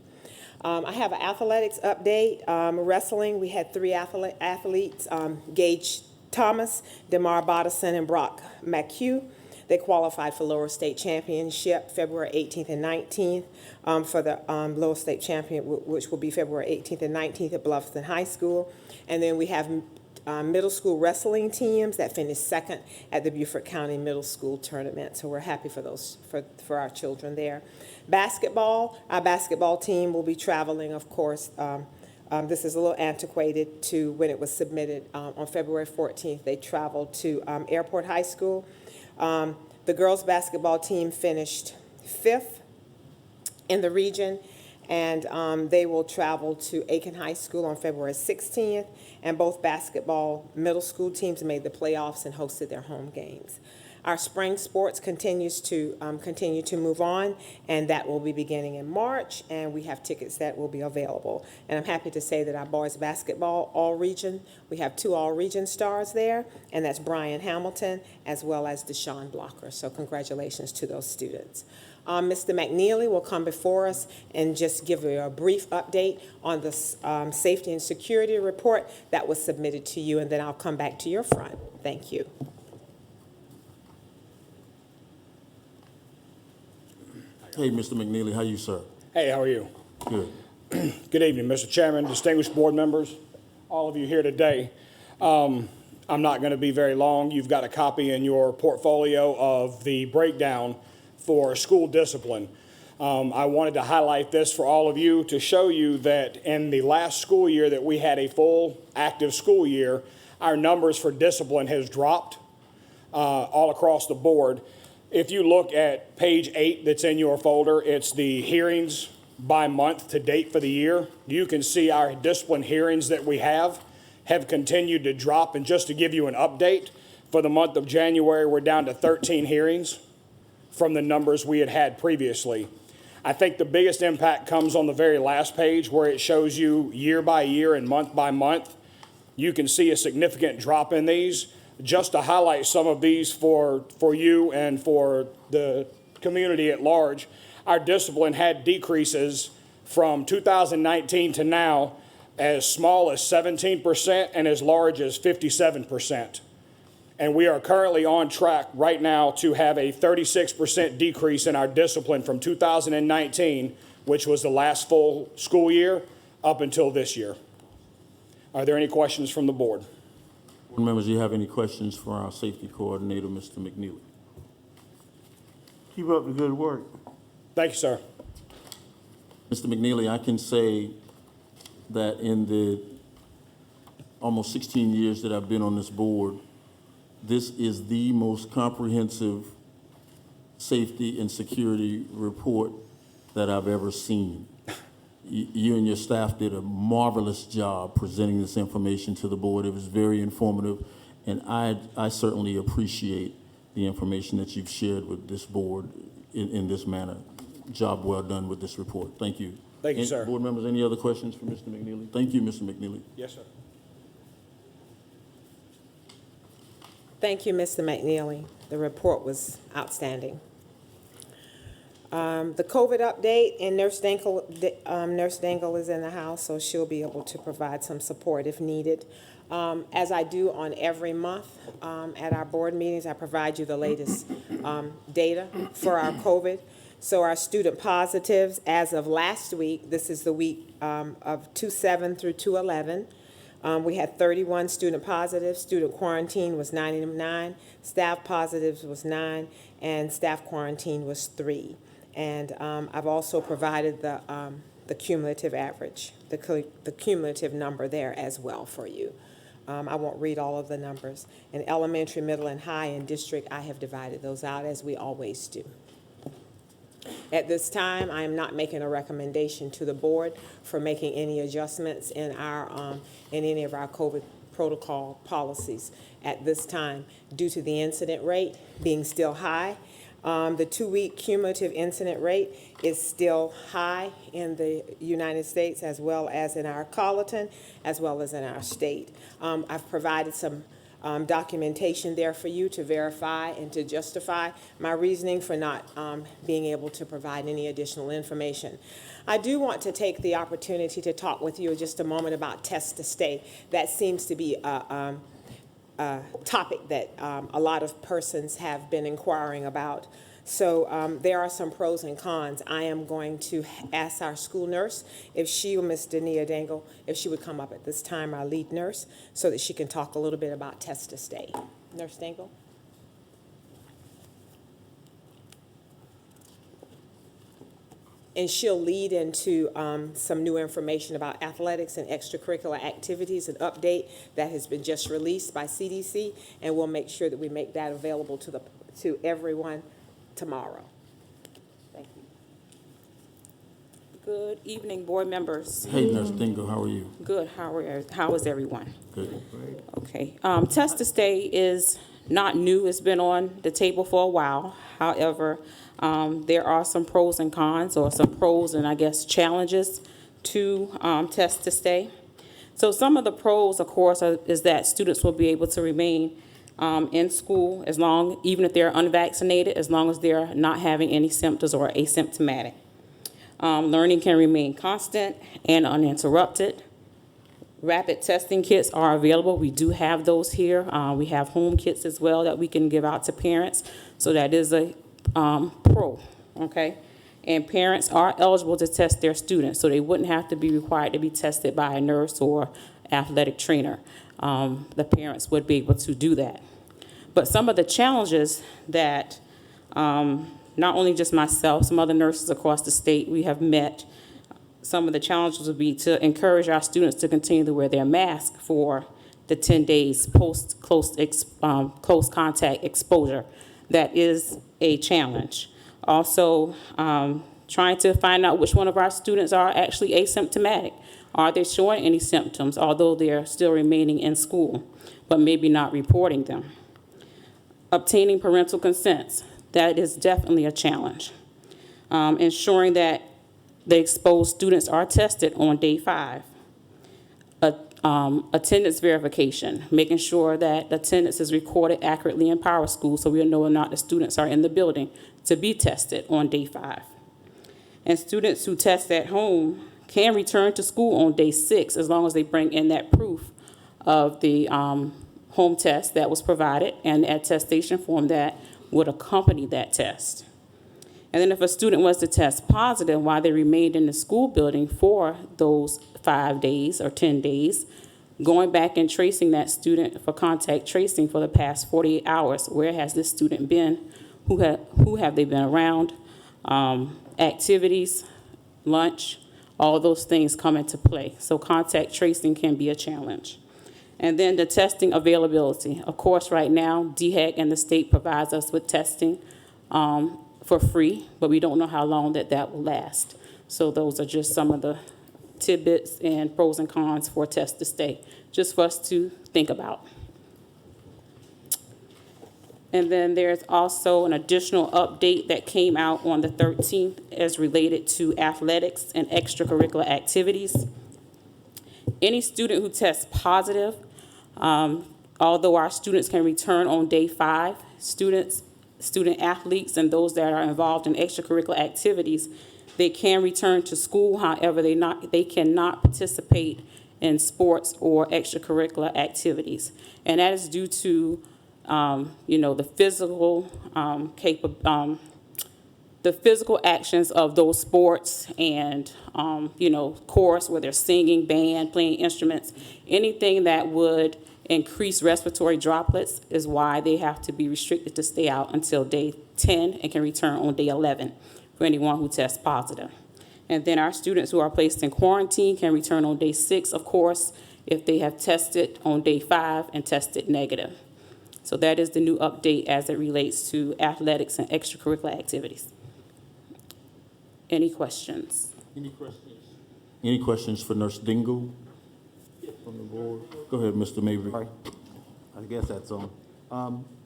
I have an athletics update. Wrestling, we had 3 athletes, Gage Thomas, Demar Bodison, and Brock McHugh. They qualified for Lower State Championship February 18th and 19th for the Lower State Champion, which will be February 18th and 19th at Bluffton High School. And then we have middle school wrestling teams that finished second at the Beaufort County Middle School Tournament. So we're happy for those, for our children there. Basketball, our basketball team will be traveling, of course. This is a little antiquated to when it was submitted on February 14th. They traveled to Airport High School. The girls' basketball team finished 5th in the region, and they will travel to Aiken High School on February 16th, and both basketball middle school teams made the playoffs and hosted their home games. Our spring sports continue to move on, and that will be beginning in March, and we have tickets that will be available. And I'm happy to say that our boys basketball all-region, we have 2 all-region stars there, and that's Brian Hamilton as well as Deshaun Blocker. So congratulations to those students. Mr. McNeely will come before us and just give you a brief update on the safety and security report that was submitted to you, and then I'll come back to your front. Thank you. Hey, Mr. McNeely, how you, sir? Hey, how are you? Good. Good evening, Mr. Chairman, distinguished board members, all of you here today. I'm not going to be very long. You've got a copy in your portfolio of the breakdown for school discipline. I wanted to highlight this for all of you to show you that in the last school year that we had a full active school year, our numbers for discipline has dropped all across the board. If you look at page 8 that's in your folder, it's the hearings by month to date for the year. You can see our discipline hearings that we have continued to drop. And just to give you an update, for the month of January, we're down to 13 hearings from the numbers we had previously. I think the biggest impact comes on the very last page where it shows you year by year and month by month. You can see a significant drop in these. Just to highlight some of these for you and for the community at large, our discipline had decreases from 2019 to now as small as 17% and as large as 57%. And we are currently on track right now to have a 36% decrease in our discipline from 2019, which was the last full school year, up until this year. Are there any questions from the board? Board members, do you have any questions for our safety coordinator, Mr. McNeely? Keep up the good work. Thank you, sir. Mr. McNeely, I can say that in the almost 16 years that I've been on this board, this is the most comprehensive safety and security report that I've ever seen. You and your staff did a marvelous job presenting this information to the board. It was very informative, and I certainly appreciate the information that you've shared with this board in this manner. Job well done with this report. Thank you. Thank you, sir. Board members, any other questions for Mr. McNeely? Thank you, Mr. McNeely. Yes, sir. Thank you, Mr. McNeely. The report was outstanding. The COVID update, and Nurse Dangle is in the house, so she'll be able to provide some support if needed. As I do on every month at our board meetings, I provide you the latest data for our COVID. So our student positives, as of last week, this is the week of 2/7 through 2/11, we had 31 student positives. Student quarantine was 99. Staff positives was 9, and staff quarantine was 3. And I've also provided the cumulative average, the cumulative number there as well for you. I won't read all of the numbers. In elementary, middle, and high in district, I have divided those out as we always do. At this time, I am not making a recommendation to the board for making any adjustments in any of our COVID protocol policies at this time due to the incident rate being still high. The 2-week cumulative incident rate is still high in the United States as well as in our Colleton, as well as in our state. I've provided some documentation there for you to verify and to justify my reasoning for not being able to provide any additional information. I do want to take the opportunity to talk with you just a moment about test to stay. That seems to be a topic that a lot of persons have been inquiring about. So there are some pros and cons. I am going to ask our school nurse if she, Ms. Dania Dangle, if she would come up at this time, our lead nurse, so that she can talk a little bit about test to stay. Nurse Dangle? And she'll lead into some new information about athletics and extracurricular activities, an update that has been just released by CDC, and we'll make sure that we make that available to everyone tomorrow. Thank you. Good evening, board members. Hey, Nurse Dingle, how are you? Good. How is everyone? Good. Okay. Test to stay is not new. It's been on the table for a while. However, there are some pros and cons, or some pros and I guess challenges to test to stay. So some of the pros, of course, is that students will be able to remain in school even if they're unvaccinated, as long as they're not having any symptoms or asymptomatic. Learning can remain constant and uninterrupted. Rapid testing kits are available. We do have those here. We have home kits as well that we can give out to parents. So that is a pro, okay? And parents are eligible to test their students, so they wouldn't have to be required to be tested by a nurse or athletic trainer. The parents would be able to do that. But some of the challenges that not only just myself, some other nurses across the state we have met, some of the challenges would be to encourage our students to continue to wear their mask for the 10 days post close contact exposure. That is a challenge. Also, trying to find out which one of our students are actually asymptomatic. Are they showing any symptoms, although they're still remaining in school, but maybe not reporting them? Obtaining parental consents, that is definitely a challenge. Ensuring that the exposed students are tested on day 5. Attendance verification, making sure that attendance is recorded accurately in Power School so we'll know whether or not the students are in the building to be tested on day 5. And students who test at home can return to school on day 6 as long as they bring in that proof of the home test that was provided and the attestation form that would accompany that test. And then if a student was to test positive while they remained in the school building for those 5 days or 10 days, going back and tracing that student for contact tracing for the past 48 hours. Where has this student been? Who have they been around? Activities, lunch, all those things come into play. So contact tracing can be a challenge. And then the testing availability. Of course, right now, DHEC and the state provides us with testing for free, but we don't know how long that will last. So those are just some of the tidbits and pros and cons for Test to Stay, just for us to think about. And then there's also an additional update that came out on the 13th as related to athletics and extracurricular activities. Any student who tests positive, although our students can return on day 5, student athletes and those that are involved in extracurricular activities, they can return to school. However, they cannot participate in sports or extracurricular activities. And that is due to the physical actions of those sports and, chorus where they're singing, band, playing instruments, anything that would increase respiratory droplets is why they have to be restricted to stay out until day 10 and can return on day 11 for anyone who tests positive. And then our students who are placed in quarantine can return on day 6, of course, if they have tested on day 5 and tested negative. So that is the new update as it relates to athletics and extracurricular activities. Any questions? Any questions? Any questions for Nurse Dingle from the board? Go ahead, Mr. Mabry. Sorry. I guess that's on.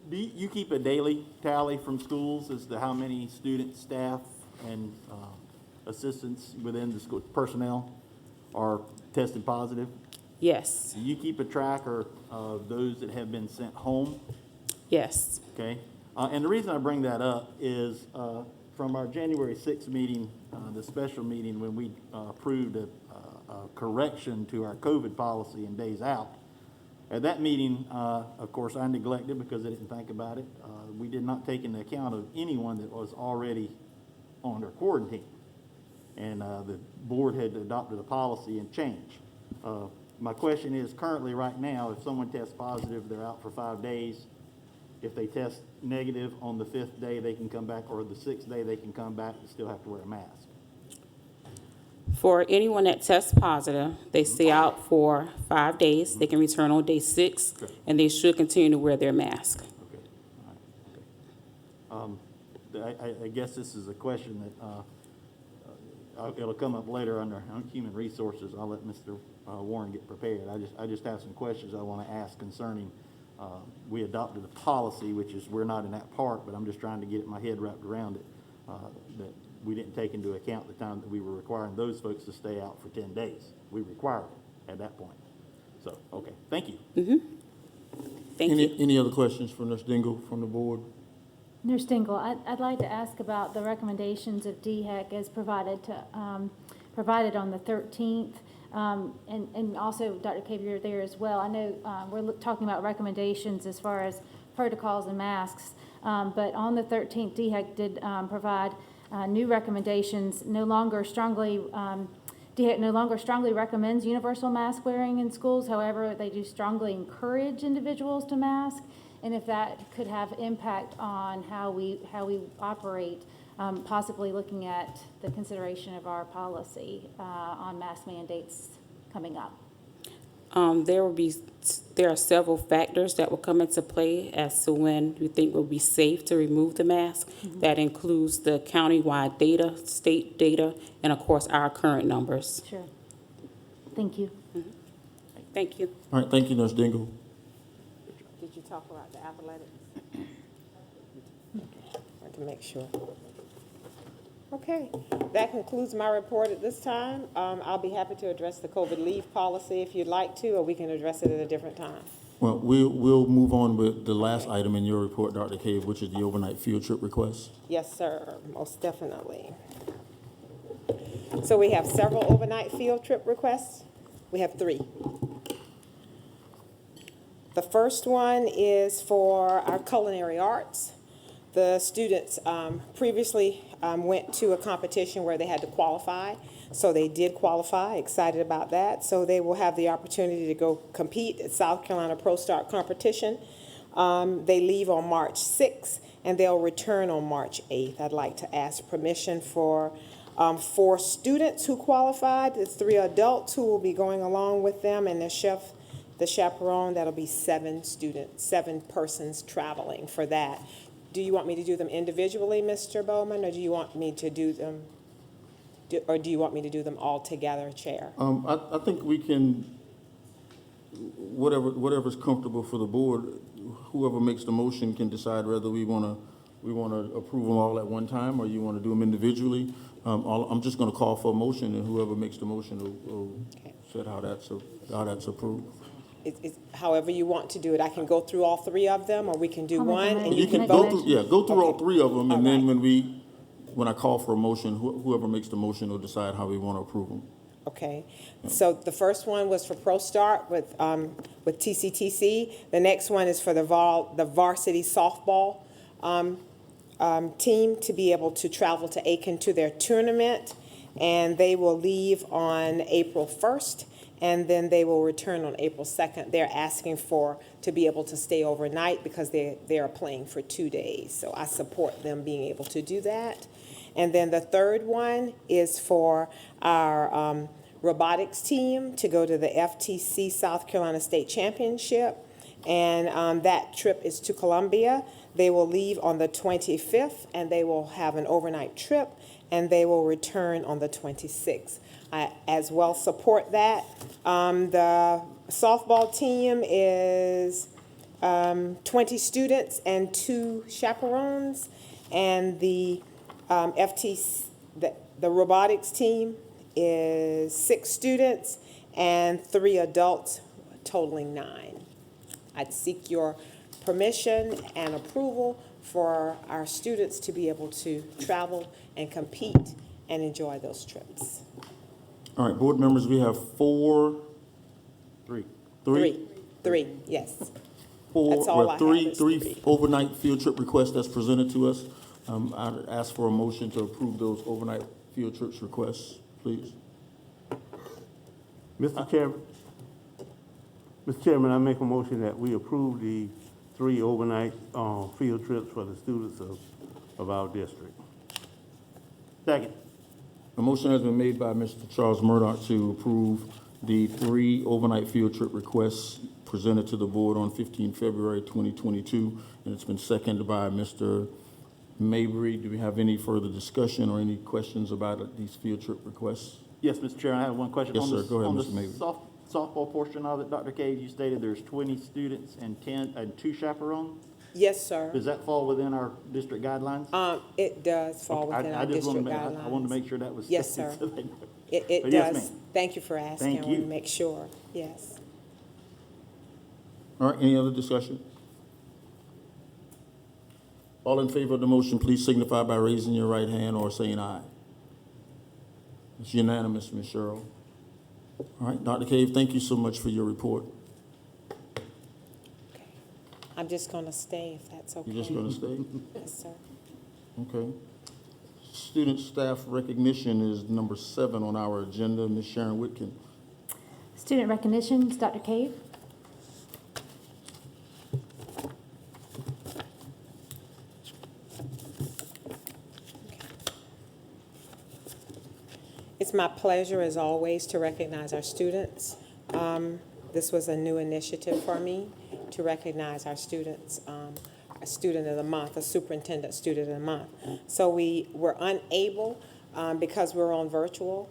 Do you keep a daily tally from schools as to how many students, staff, and assistants within the school personnel are tested positive? Yes. Do you keep a tracker of those that have been sent home? Yes. Okay. And the reason I bring that up is from our January 6th meeting, the special meeting when we approved a correction to our COVID policy and days out. At that meeting, of course, I neglected because I didn't think about it. We did not take into account of anyone that was already under quarantine. And the board had adopted a policy and change. My question is currently right now, if someone tests positive, they're out for 5 days. If they test negative on the 5th day, they can come back, or the 6th day, they can come back and still have to wear a mask. For anyone that tests positive, they stay out for 5 days. They can return on day 6, and they should continue to wear their mask. Okay. All right. Okay. I guess this is a question that it'll come up later under human resources. I'll let Mr. Warren get prepared. I just have some questions I want to ask concerning. We adopted a policy, which is we're not in that part, but I'm just trying to get my head wrapped around it. That we didn't take into account the time that we were requiring those folks to stay out for 10 days. We required it at that point. So, okay, thank you. Thank you. Any other questions for Nurse Dingle from the board? Nurse Dingle, I'd like to ask about the recommendations of DHEC as provided on the 13th. And also, Dr. Cave, you're there as well. I know we're talking about recommendations as far as protocols and masks, but on the 13th, DHEC did provide new recommendations. DHEC no longer strongly recommends universal mask wearing in schools. However, they do strongly encourage individuals to mask, and if that could have impact on how we operate possibly looking at the consideration of our policy on mask mandates coming up? There are several factors that will come into play as to when we think it will be safe to remove the mask. That includes the countywide data, state data, and of course, our current numbers. Sure. Thank you. Thank you. All right, thank you, Nurse Dingle. Did you talk about the athletics? Want to make sure. Okay, that concludes my report at this time. I'll be happy to address the COVID leave policy if you'd like to, or we can address it at a different time. Well, we'll move on with the last item in your report, Dr. Cave, which is the overnight field trip request. Yes, sir, most definitely. So we have several overnight field trip requests. We have 3. The first one is for our culinary arts. The students previously went to a competition where they had to qualify, so they did qualify, excited about that. So they will have the opportunity to go compete at South Carolina Pro Start competition. They leave on March 6th, and they'll return on March 8th. I'd like to ask permission for 4 students who qualified. There's 3 adults who will be going along with them, and the chaperone. That'll be 7 students, 7 persons traveling for that. Do you want me to do them individually, Mr. Bowman, or do you want me to do them, do you want me to do them all together, Chair? I think we can, whatever's comfortable for the board, whoever makes the motion can decide whether we want to approve them all at one time, or you want to do them individually. I'm just going to call for a motion, and whoever makes the motion will set how that's approved. It's however you want to do it. I can go through all 3 of them, or we can do I'll make a one, motion. and you can Make a vote. motion. Go through all Okay. 3 of them, All and then right. when I call for a motion, whoever makes the motion will decide how we want to approve them. Okay, so the first one was for Pro Start with TCTC. The next one is for the varsity softball team to be able to travel to Aiken to their tournament, and they will leave on April 1st, and then they will return on April 2nd. They're asking to be able to stay overnight because they are playing for 2 days, so I support them being able to do that. And then the third one is for our robotics team to go to the FTC South Carolina State Championship, and that trip is to Columbia. They will leave on the 25th, and they will have an overnight trip, and they will return on the 26th. I as well support that. The softball team is 20 students and 2 chaperones, and the the robotics team is 6 students and 3 adults, totaling 9. I'd seek your permission and approval for our students to be able to travel and compete and enjoy those trips. All right, board members, we have 3, Yes. 4, That's all I have is 3 3. overnight field trip requests that's presented to us. I'd ask for a motion to approve those overnight field trips requests, please. Mr. Chairman, I make a motion that we approve the 3 overnight field trips for the students of our district. Second. A motion has been made by Mr. Charles Murdoch to approve the 3 overnight field trip requests presented to the board on 15 February 2022, and it's been seconded by Mr. Mabry. Do we have any further discussion or any questions about these field trip requests? Yes, Mr. Chair, I have one question. Yes, sir. Go ahead, Mr. Mabry. On the softball portion of it, Dr. Cave, you stated there's 20 students and 2 chaperones. Yes, sir. Does that fall within our district guidelines? It does fall within our district guidelines. I wanted to make sure that was. Yes, sir. so they- It But yes, does. ma'am. Thank you for asking. Thank I want you. to make sure. Yes. All right, any other discussion? All in favor of the motion, please signify by raising your right hand or saying aye. It's unanimous, Ms. Cheryl. All right, Dr. Cave, thank you so much for your report. I'm just going to stay if that's okay. You're just going to stay? Yes, sir. Okay. Student staff recognition is number 7 on our agenda. Ms. Sharon Whitkin. Student recognitions, Dr. Cave. It's my pleasure, as always, to recognize our students. This was a new initiative for me to recognize our students, a student of the month, a superintendent student of the month. So we were unable, because we're on virtual,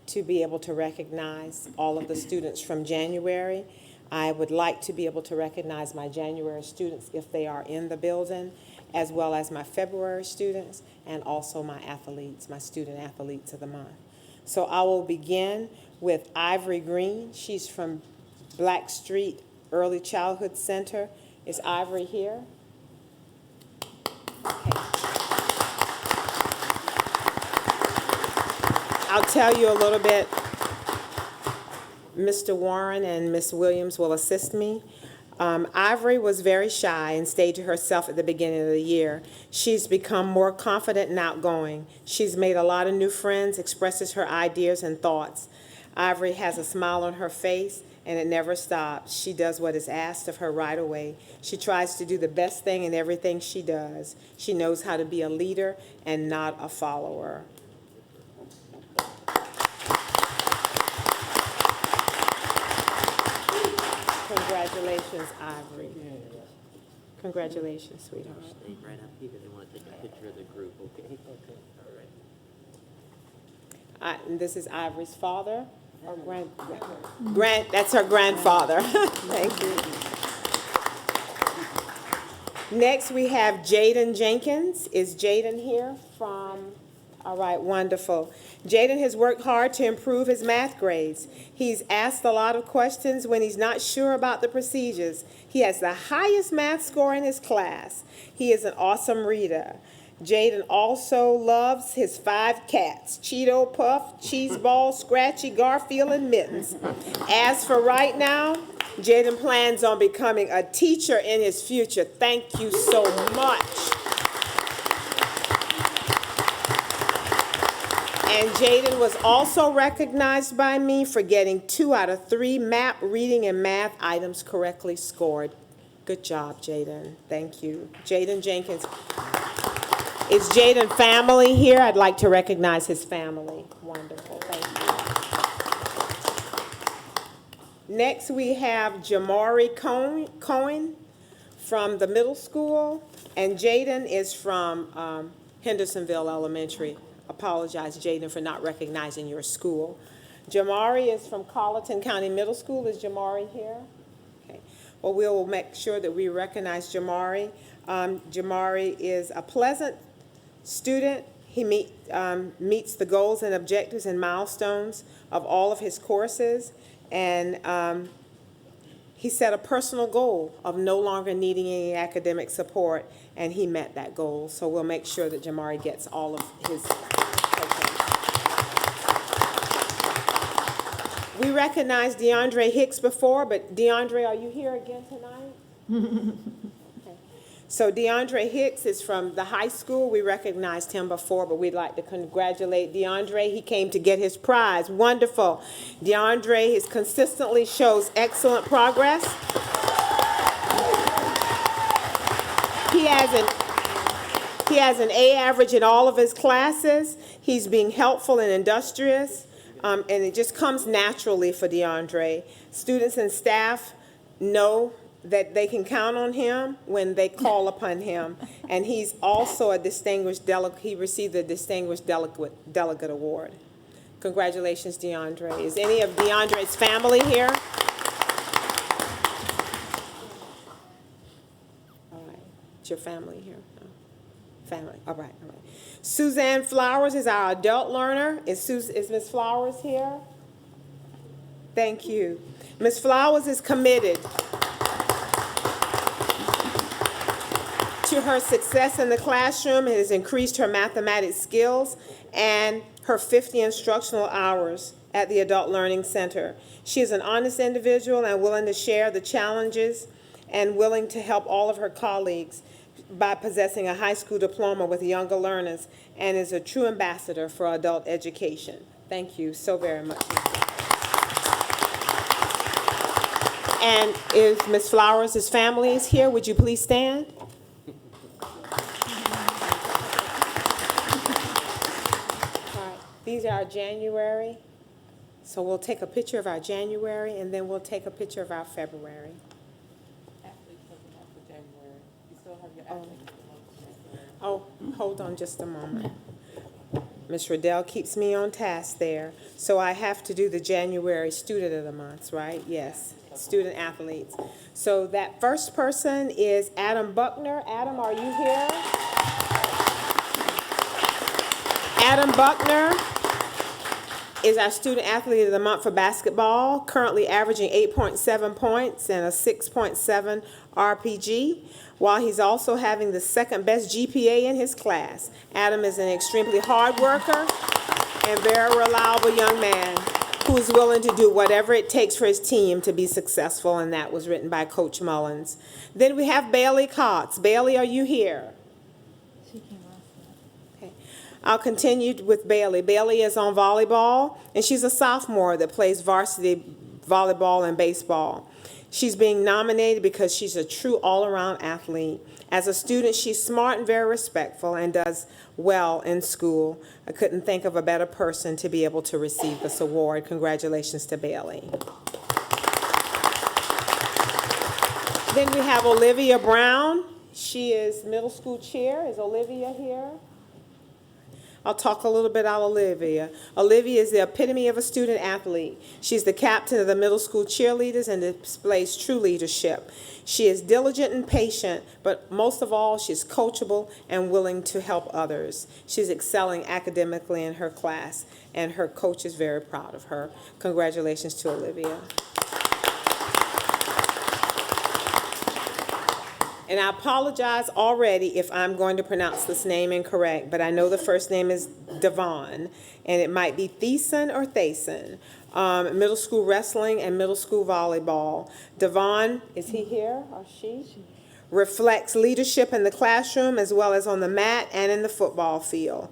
to be able to recognize all of the students from January. I would like to be able to recognize my January students if they are in the building, as well as my February students, and also my athletes, my student athletes of the month. So I will begin with Ivory Green. She's from Blackstreet Early Childhood Center. Is Ivory here? Okay. I'll tell you a little bit. Mr. Warren and Ms. Williams will assist me. Ivory was very shy and stayed to herself at the beginning of the year. She's become more confident and outgoing. She's made a lot of new friends, expresses her ideas and thoughts. Ivory has a smile on her face, and it never stops. She does what is asked of her right away. She tries to do the best thing in everything she does. She knows how to be a leader and not a follower. Congratulations, Ivory. Congratulations, sweetheart. Stay right up here. They want to take a picture of the group, okay? Okay, all right. And this is Ivory's father, or that's her grandfather. Thank you. Next, we have Jaden Jenkins. Is Jaden here from? All right, wonderful. Jaden has worked hard to improve his math grades. He's asked a lot of questions when he's not sure about the procedures. He has the highest math score in his class. He is an awesome reader. Jaden also loves his 5 cats: Cheeto Puff, Cheese Ball, Scratchy, Garfield, and Mittens. As for right now, Jaden plans on becoming a teacher in his future. Thank you so much. And Jaden was also recognized by me for getting 2 out of 3 map, reading, and math items correctly scored. Good job, Jaden. Thank you. Jaden Jenkins. Is Jaden family here? I'd like to recognize his family. Wonderful. Thank you. Next, we have Jamari Cohen from the middle school, and Jaden is from Hendersonville Elementary. Apologize, Jaden, for not recognizing your school. Jamari is from Colleton County Middle School. Is Jamari here? Okay. Well, we will make sure that we recognize Jamari. Jamari is a pleasant student. He meets the goals and objectives and milestones of all of his courses. And he set a personal goal of no longer needing any academic support, and he met that goal. So we'll make sure that Jamari gets all of his. We recognized DeAndre Hicks before, but DeAndre, are you here again tonight? Okay. So DeAndre Hicks is from the high school. We recognized him before, but we'd like to congratulate DeAndre. He came to get his prize. Wonderful. DeAndre consistently shows excellent progress. He has an A average in all of his classes. He's being helpful and industrious. And it just comes naturally for DeAndre. Students and staff know that they can count on him when they call upon him. And he's also a distinguished delegate. He received the Distinguished Delegate Award. Congratulations, DeAndre. Is any of DeAndre's family here? All right. Is your family here? No. Family. All right. All right. Suzanne Flowers is our adult learner. Is Ms. Flowers here? Thank you. Ms. Flowers is committed to her success in the classroom and has increased her mathematics skills and her 50 instructional hours at the Adult Learning Center. She is an honest individual and willing to share the challenges and willing to help all of her colleagues by possessing a high school diploma with younger learners, and is a true ambassador for adult education. Thank you so very much. And if Ms. Flowers' family is here, would you please stand? All right. these are our January. So we'll take a picture of our January, and then we'll take a picture of our February. Oh, hold on just a moment. Ms. Riddell keeps me on task there. So I have to do the January student of the month, right? Yes, student athletes. So that first person is Adam Buckner. Adam, are you here? Adam Buckner is our student athlete of the month for basketball, currently averaging 8.7 points and a 6.7 RPG, while he's also having the second best GPA in his class. Adam is an extremely hard worker and very reliable young man who's willing to do whatever it takes for his team to be successful, and that was written by Coach Mullins. Then we have Bailey Cox. Bailey, are you here? I'll continue with Bailey. Bailey is on volleyball, and she's a sophomore that plays varsity volleyball and baseball. She's being nominated because she's a true all-around athlete. As a student, she's smart and very respectful and does well in school. I couldn't think of a better person to be able to receive this award. Congratulations to Bailey. Then we have Olivia Brown. She is middle school chair. Is Olivia here? I'll talk a little bit about Olivia. Olivia is the epitome of a student athlete. She's the captain of the middle school cheerleaders and displays true leadership. She is diligent and patient, but most of all, she's coachable and willing to help others. She's excelling academically in her class, and her coach is very proud of her. Congratulations to Olivia. And I apologize already if I'm going to pronounce this name incorrect, but I know the first name is Devon, and it might be Thiessen or Thayson. Middle school wrestling and middle school volleyball. Devon, is he here or she? Reflects leadership in the classroom as well as on the mat and in the football field.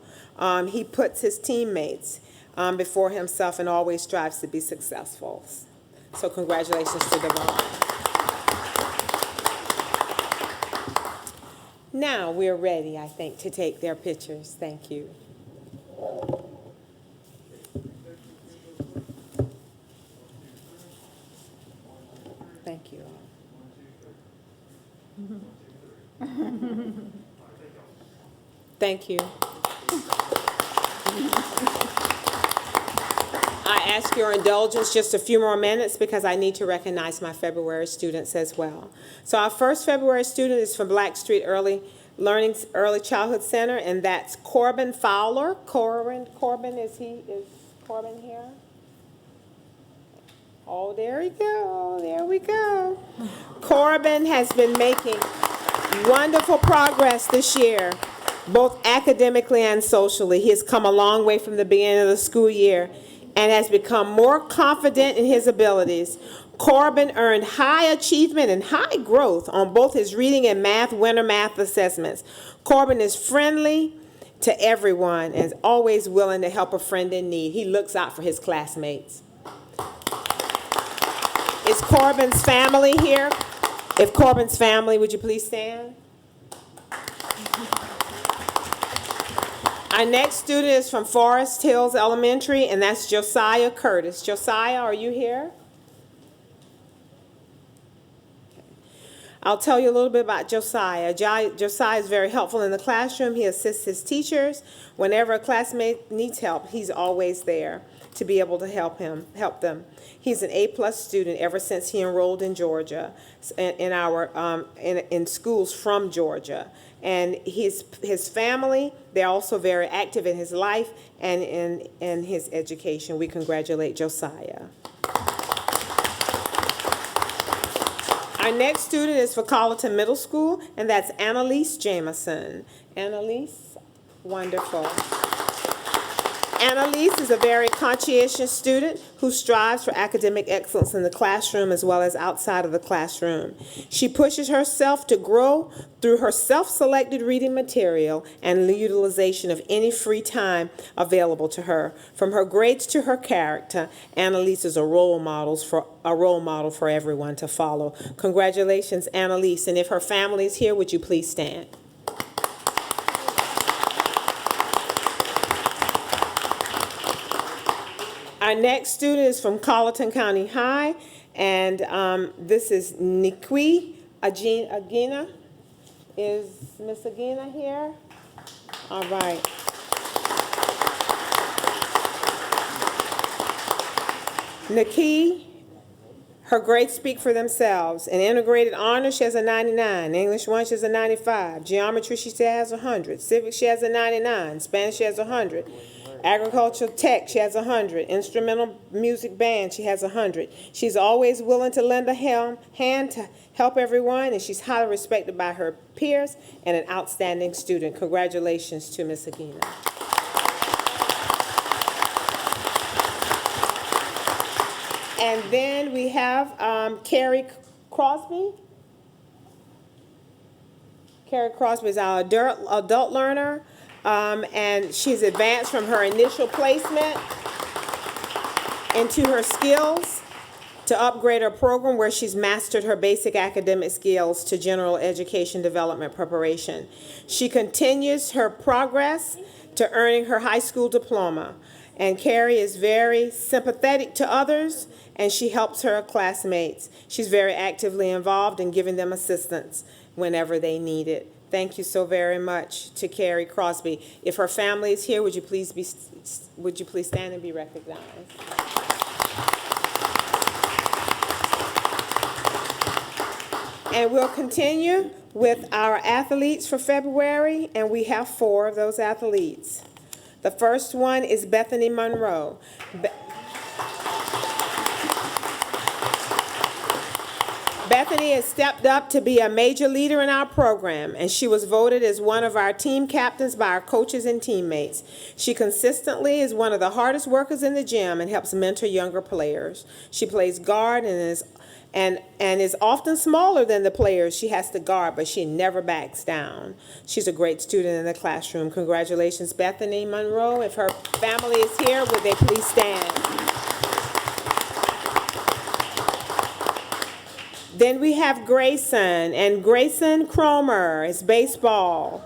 He puts his teammates before himself and always strives to be successful. So congratulations to Devon. Now we're ready, I think, to take their pictures. Thank you. Thank you. Thank you. I ask your indulgence just a few more minutes because I need to recognize my February students as well. So our first February student is from Blackstreet Early Childhood Center, and that's Corbin Fowler. Corbin, is Corbin here? Oh, there we go. There we go. Corbin has been making wonderful progress this year, both academically and socially. He has come a long way from the beginning of the school year and has become more confident in his abilities. Corbin earned high achievement and high growth on both his reading and math winter math assessments. Corbin is friendly to everyone and is always willing to help a friend in need. He looks out for his classmates. Is Corbin's family here? If Corbin's family, would you please stand? Our next student is from Forest Hills Elementary, and that's Josiah Curtis. Josiah, are you here? I'll tell you a little bit about Josiah. Josiah is very helpful in the classroom. He assists his teachers. Whenever a classmate needs help, he's always there to be able to help them. He's an A+ student ever since he enrolled in Georgia, in schools from Georgia. And his family, they're also very active in his life and in his education. We congratulate Josiah. Our next student is for Colleton Middle School, and that's Annalise Jameson. Annalise, wonderful. Annalise is a very conscientious student who strives for academic excellence in the classroom as well as outside of the classroom. She pushes herself to grow through her self-selected reading material and the utilization of any free time available to her. From her grades to her character, Annalise is a role model for everyone to follow. Congratulations, Annalise. And if her family is here, would you please stand? Our next student is from Colleton County High, and this is Nikwi Agina. Is Miss Agina here? All right. Nikki, her grades speak for themselves. In integrated honors, she has a 99. English 1, she has a 95. Geometry, she has 100. Civics, she has a 99. Spanish, she has 100. Agricultural tech, she has 100. Instrumental music band, she has 100. She's always willing to lend a hand to help everyone, and she's highly respected by her peers and an outstanding student. Congratulations to Ms. Agina. And then we have Carrie Crosby. Carrie Crosby is our adult learner, and she's advanced from her initial placement into her skills to upgrade her program where she's mastered her basic academic skills to general education development preparation. She continues her progress to earning her high school diploma. And Carrie is very sympathetic to others, and she helps her classmates. She's very actively involved in giving them assistance whenever they need it. Thank you so very much to Carrie Crosby. If her family is here, would you please stand and be recognized? And we'll continue with our athletes for February, and we have 4 of those athletes. The first one is Bethany Monroe. Bethany has stepped up to be a major leader in our program, and she was voted as one of our team captains by our coaches and teammates. She consistently is one of the hardest workers in the gym and helps mentor younger players. She plays guard and is often smaller than the players she has to guard, but she never backs down. She's a great student in the classroom. Congratulations, Bethany Monroe. If her family is here, would they please stand? Then we have Grayson, and Grayson Cromer is baseball.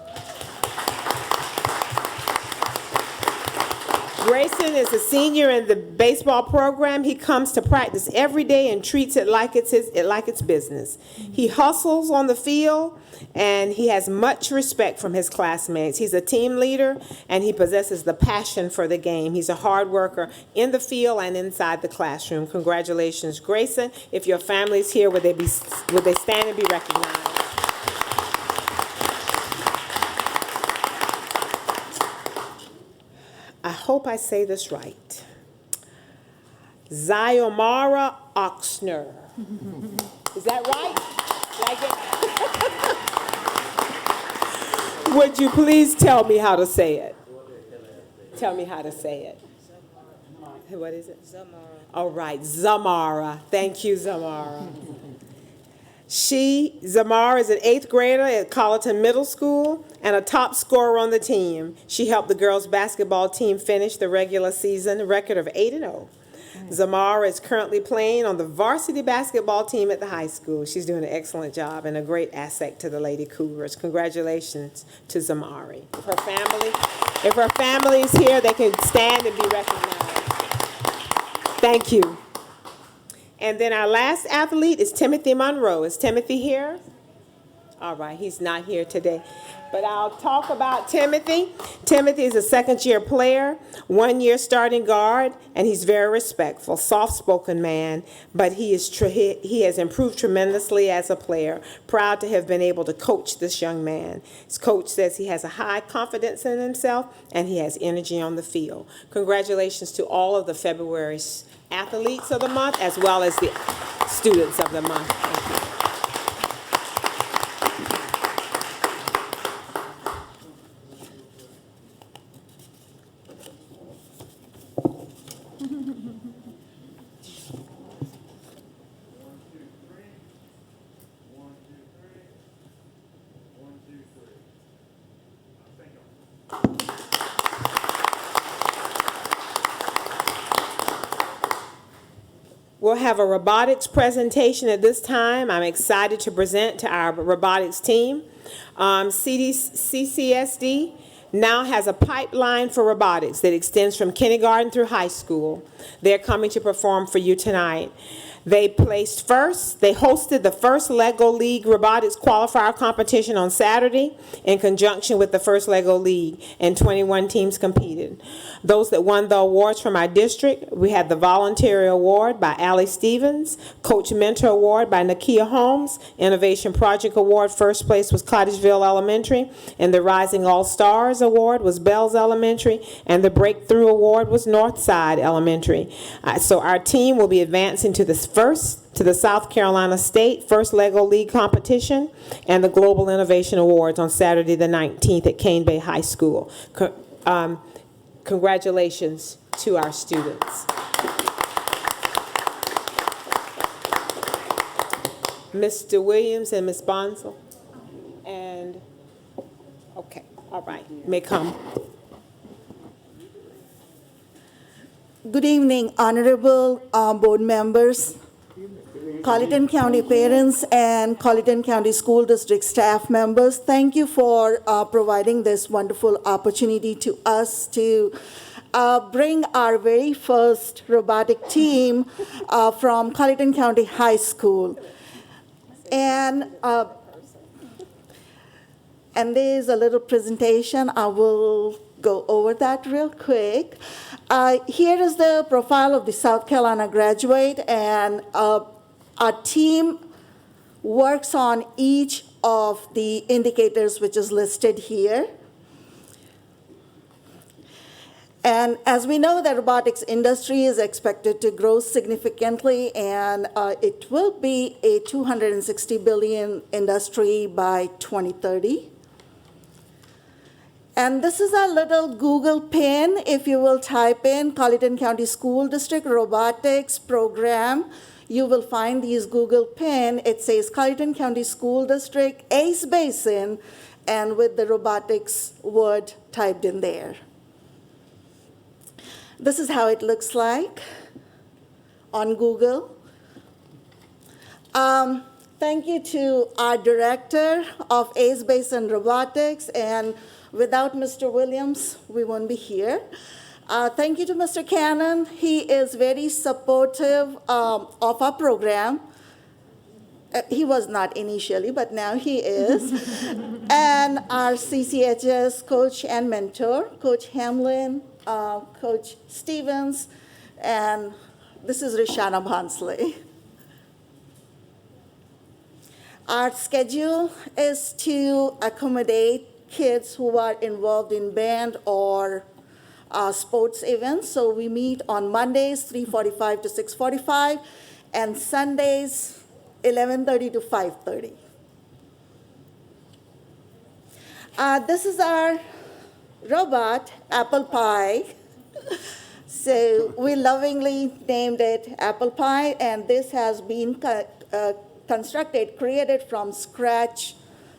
Grayson is a senior in the baseball program. He comes to practice every day and treats it like it's business. He hustles on the field, and he has much respect from his classmates. He's a team leader, and he possesses the passion for the game. He's a hard worker in the field and inside the classroom. Congratulations, Grayson. If your family's here, would they stand and be recognized? I hope I say this right. Zyomara Oxner. Is that right? Did I get? Would you please tell me how to say it? Tell me how to say it. What is it? Zamara. All right, Zamara. Thank you, Zamara. Zamara is an 8th grader at Colleton Middle School and a top scorer on the team. She helped the girls' basketball team finish the regular season record of 8-0. Zamara is currently playing on the varsity basketball team at the high school. She's doing an excellent job and a great asset to the Lady Cougars. Congratulations to Zamari. If her family is here, they can stand and be recognized. Thank you. And then our last athlete is Timothy Monroe. Is Timothy here? All right, he's not here today. But I'll talk about Timothy. Timothy is a second-year player, 1-year starting guard, and he's very respectful, soft-spoken man, but he has improved tremendously as a player. Proud to have been able to coach this young man. His coach says he has a high confidence in himself, and he has energy on the field. Congratulations to all of the February athletes of the month, as well as the students of the month. Thank you. We'll have a robotics presentation at this time. I'm excited to present to our robotics team. CCSD now has a pipeline for robotics that extends from kindergarten through high school. They're coming to perform for you tonight. They placed first. They hosted the first LEGO League Robotics Qualifier Competition on Saturday in conjunction with the first LEGO League, and 21 teams competed. Those that won the awards from our district, we had the Voluntary Award by Allie Stevens, Coach Mentor Award by Nakia Holmes, Innovation Project Award, first place was Cottageville Elementary, and the Rising All Stars Award was Bells Elementary, and the Breakthrough Award was Northside Elementary. So our team will be advancing to the South Carolina State First LEGO League Competition and the Global Innovation Awards on Saturday the 19th at Cane Bay High School. Congratulations to our students. Mr. Williams and Ms. Bonsall. And, okay, all right, may come. Good evening, honorable board members, Colleton County parents, and Colleton County School District staff members. Thank you for providing this wonderful opportunity to us to bring our very first robotic team from Colleton County High School. And there's a little presentation. I will go over that real quick. Here is the profile of the South Carolina graduate, and our team works on each of the indicators which is listed here. And as we know, the robotics industry is expected to grow significantly, and it will be a $260 billion industry by 2030. And this is a little Google pin. If you will type in Colleton County School District Robotics Program, you will find these Google pin. It says Colleton County School District, Ace Basin, and with the robotics word typed in there. This is how it looks like on Google. Thank you to our director of Ace Basin Robotics, and without Mr. Williams, we won't be here. Thank you to Mr. Cannon. He is very supportive of our program. He was not initially, but now he is. And our CCHS coach and mentor, Coach Hamlin, Coach Stevens, and this is Rishana Bhansley. Our schedule is to accommodate kids who are involved in band or sports events. So we meet on Mondays, 3:45 to 6:45, and Sundays, 11:30 to 5:30. This is our robot, Apple Pie. So we lovingly named it Apple Pie, and this has been constructed, created from scratch,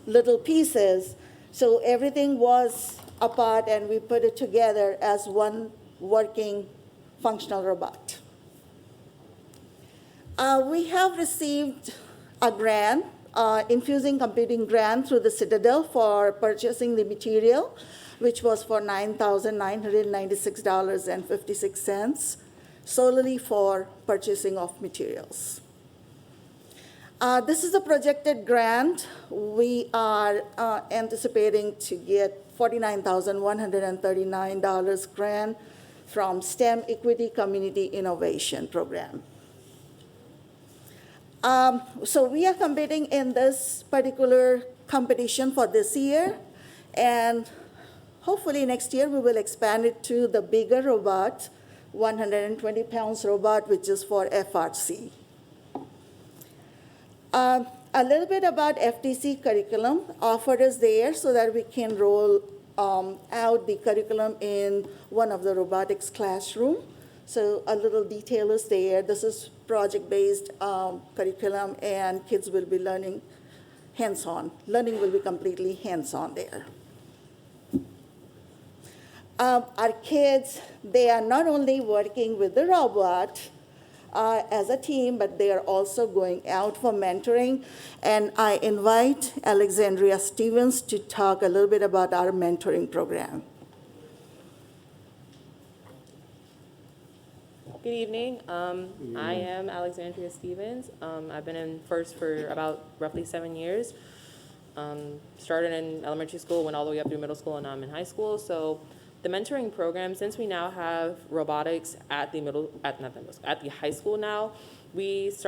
little pieces. So everything was apart, and we put it together as one working functional robot. We have received a grant, infusing computing grant through the Citadel for purchasing the material, which was for $9,996.56, solely for purchasing of materials. This is a projected grant. We are anticipating to get $49,139 grant from STEM Equity Community Innovation Program. So we are competing in this particular competition for this year, and hopefully next year we will expand it to the bigger robot, 120 pounds robot, which is for FRC. A little bit about FTC curriculum offered is there so that we can roll out the curriculum in one of the robotics classroom. So a little detail is there. This is project-based curriculum, and kids will be learning hands-on. Learning will be completely hands-on there. Our kids, they are not only working with the robot, as a team, but they are also going out for mentoring. And I invite Alexandria Stevens to talk a little bit about our mentoring program. Good evening. I am Alexandria Stevens. I've been in FIRST for about roughly 7 years. Started in elementary school, went all the way up through middle school, and now I'm in high school. So the mentoring program, since we now have robotics at the at the high school now, this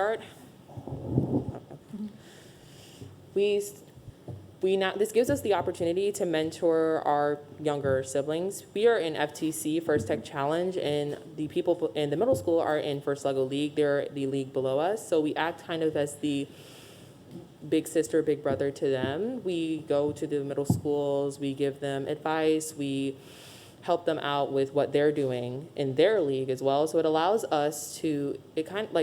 gives us the opportunity to mentor our younger siblings. We are in FTC, First Tech Challenge, and the people in the middle school are in First Lego League. They're the league below us. So we act kind of as the big sister, big brother to them. We go to the middle schools, we give them advice, we help them out with what they're doing in their league as well. So it allows us to,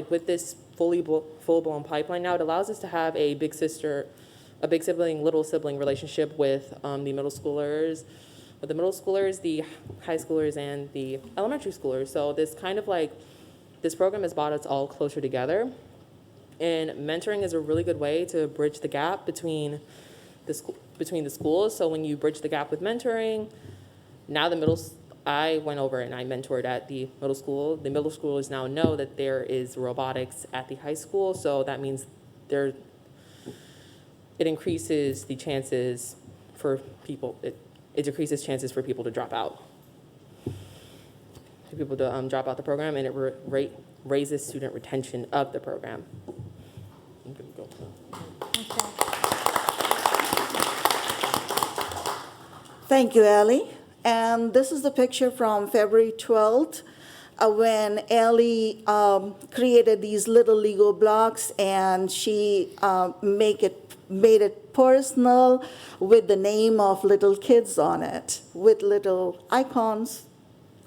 with this full-blown pipeline now, it allows us to have a big sibling, little sibling relationship with the middle schoolers, the high schoolers, and the elementary schoolers. So this program has brought us all closer together. And mentoring is a really good way to bridge the gap between the schools. So when you bridge the gap with mentoring, now I went over and I mentored at the middle school. The middle schoolers now know that there is robotics at the high school, so that means it increases the chances for people. It decreases chances for people to drop out. Drop out the program, and it raises student retention of the program. I'm gonna go. Thank you, Ellie. And this is the picture from February 12th when Ellie created these little Lego blocks, and she made it personal with the name of little kids on it, with little icons,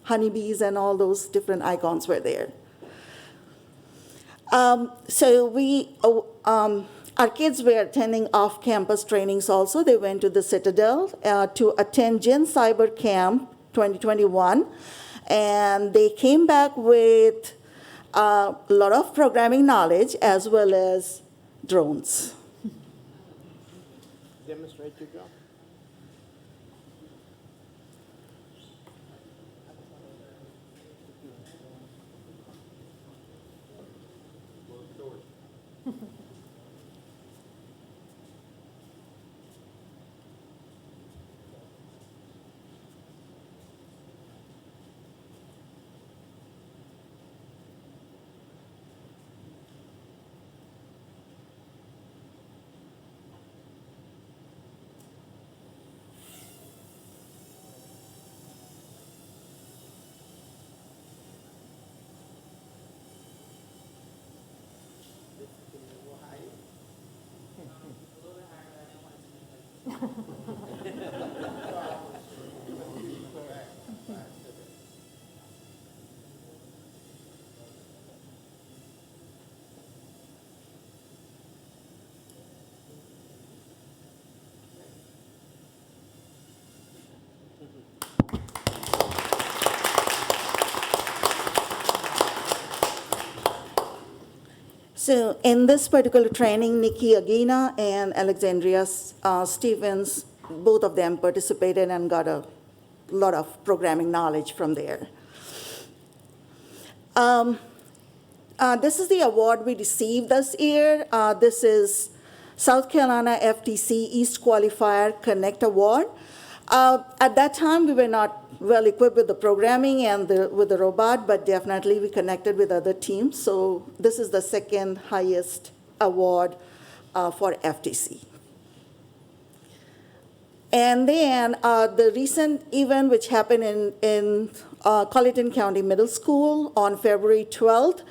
honeybees, and all those different icons were there. Our kids were attending off-campus trainings also. They went to the Citadel to attend Gen Cyber Camp 2021, and they came back with a lot of programming knowledge as well as drones. Demonstrate your job. So in this particular training, Nikki Agina and Alexandria Stevens, both of them participated and got a lot of programming knowledge from there. This is the award we received this year. This is South Carolina FTC East Qualifier Connect Award. At that time, we were not well equipped with the programming and with the robot, but definitely we connected with other teams. So this is the second highest award for FTC. And then the recent event which happened in Colleton County Middle School on February 12th,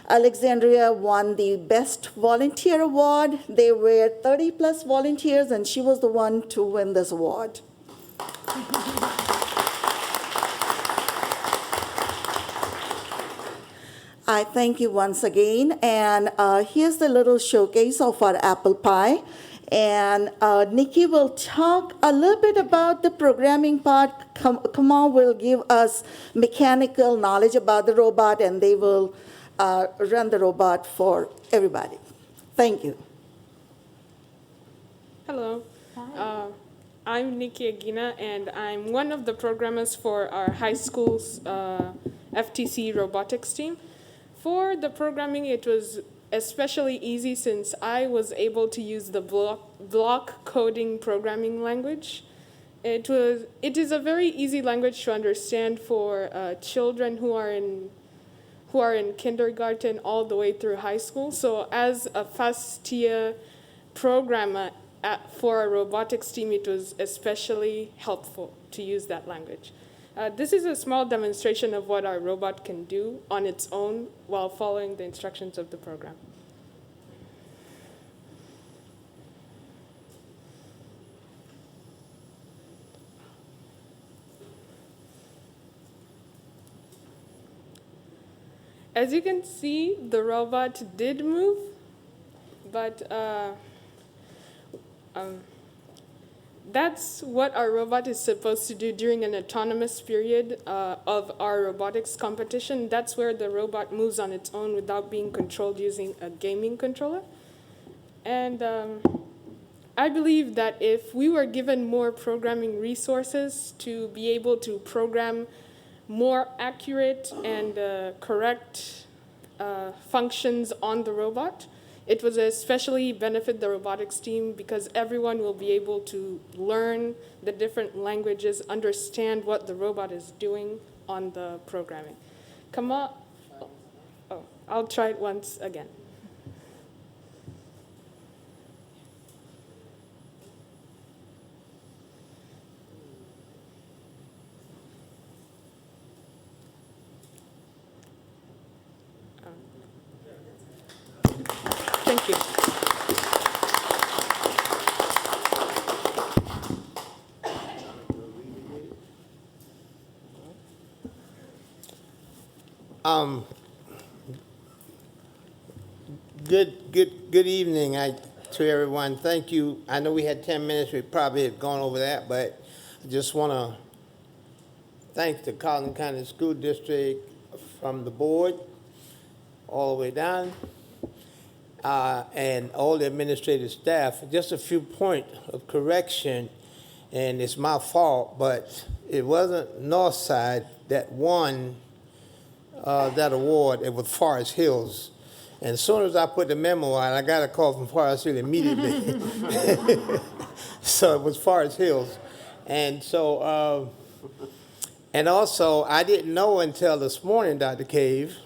Alexandria won the Best Volunteer Award. There were 30 plus volunteers, and she was the one to win this award. I thank you once again, and here's the little showcase of our apple pie. And Nikki will talk a little bit about the programming part. Kamal will give us mechanical knowledge about the robot, and they will run the robot for everybody. Thank you. Hello. I'm Nikki Aguina, and I'm one of the programmers for our high school's FTC robotics team. For the programming, it was especially easy since I was able to use the block coding programming language. It is a very easy language to understand for children who are in kindergarten all the way through high school. So as a first-year programmer for a robotics team, it was especially helpful to use that language. This is a small demonstration of what our robot can do on its own while following the instructions of the program. As you can see, the robot did move, but that's what our robot is supposed to do during an autonomous period of our robotics competition. That's where the robot moves on its own without being controlled using a gaming controller. And I believe that if we were given more programming resources to be able to program more accurate and correct functions on the robot, it would especially benefit the robotics team because everyone will be able to learn the different languages, understand what the robot is doing on the programming. Come on. Oh, I'll try it once again. Thank you. Good evening to everyone. Thank you. I know we had 10 minutes. We probably have gone over that, but I just want to thank the Carlton County School District from the board all the way down and all the administrative staff. Just a few points of correction, and it's my fault, but it wasn't Northside that won that award. It was Forest Hills. And as soon as I put the memo out, I got a call from Forest Hill immediately. So it was Forest Hills. And so, and also, I didn't know until this morning, Dr. Cave,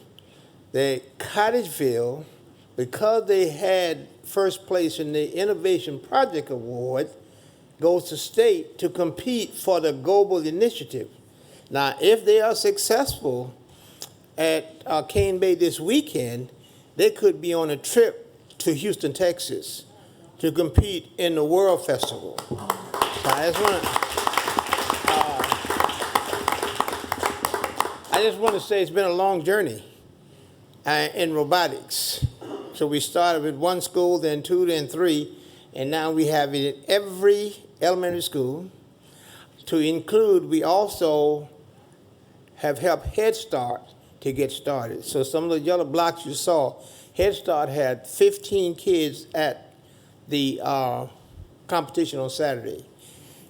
that Cottageville, because they had first place in the Innovation Project Award, goes to state to compete for the global initiative. Now, if they are successful at Cane Bay this weekend, they could be on a trip to Houston, Texas, to compete in the World Festival. So I just want to say it's been a long journey in robotics. So we started with one school, then two, then three, and now we have it in every elementary school. To include, we also have helped Head Start to get started. So some of the yellow blocks you saw, Head Start had 15 kids at the competition on Saturday.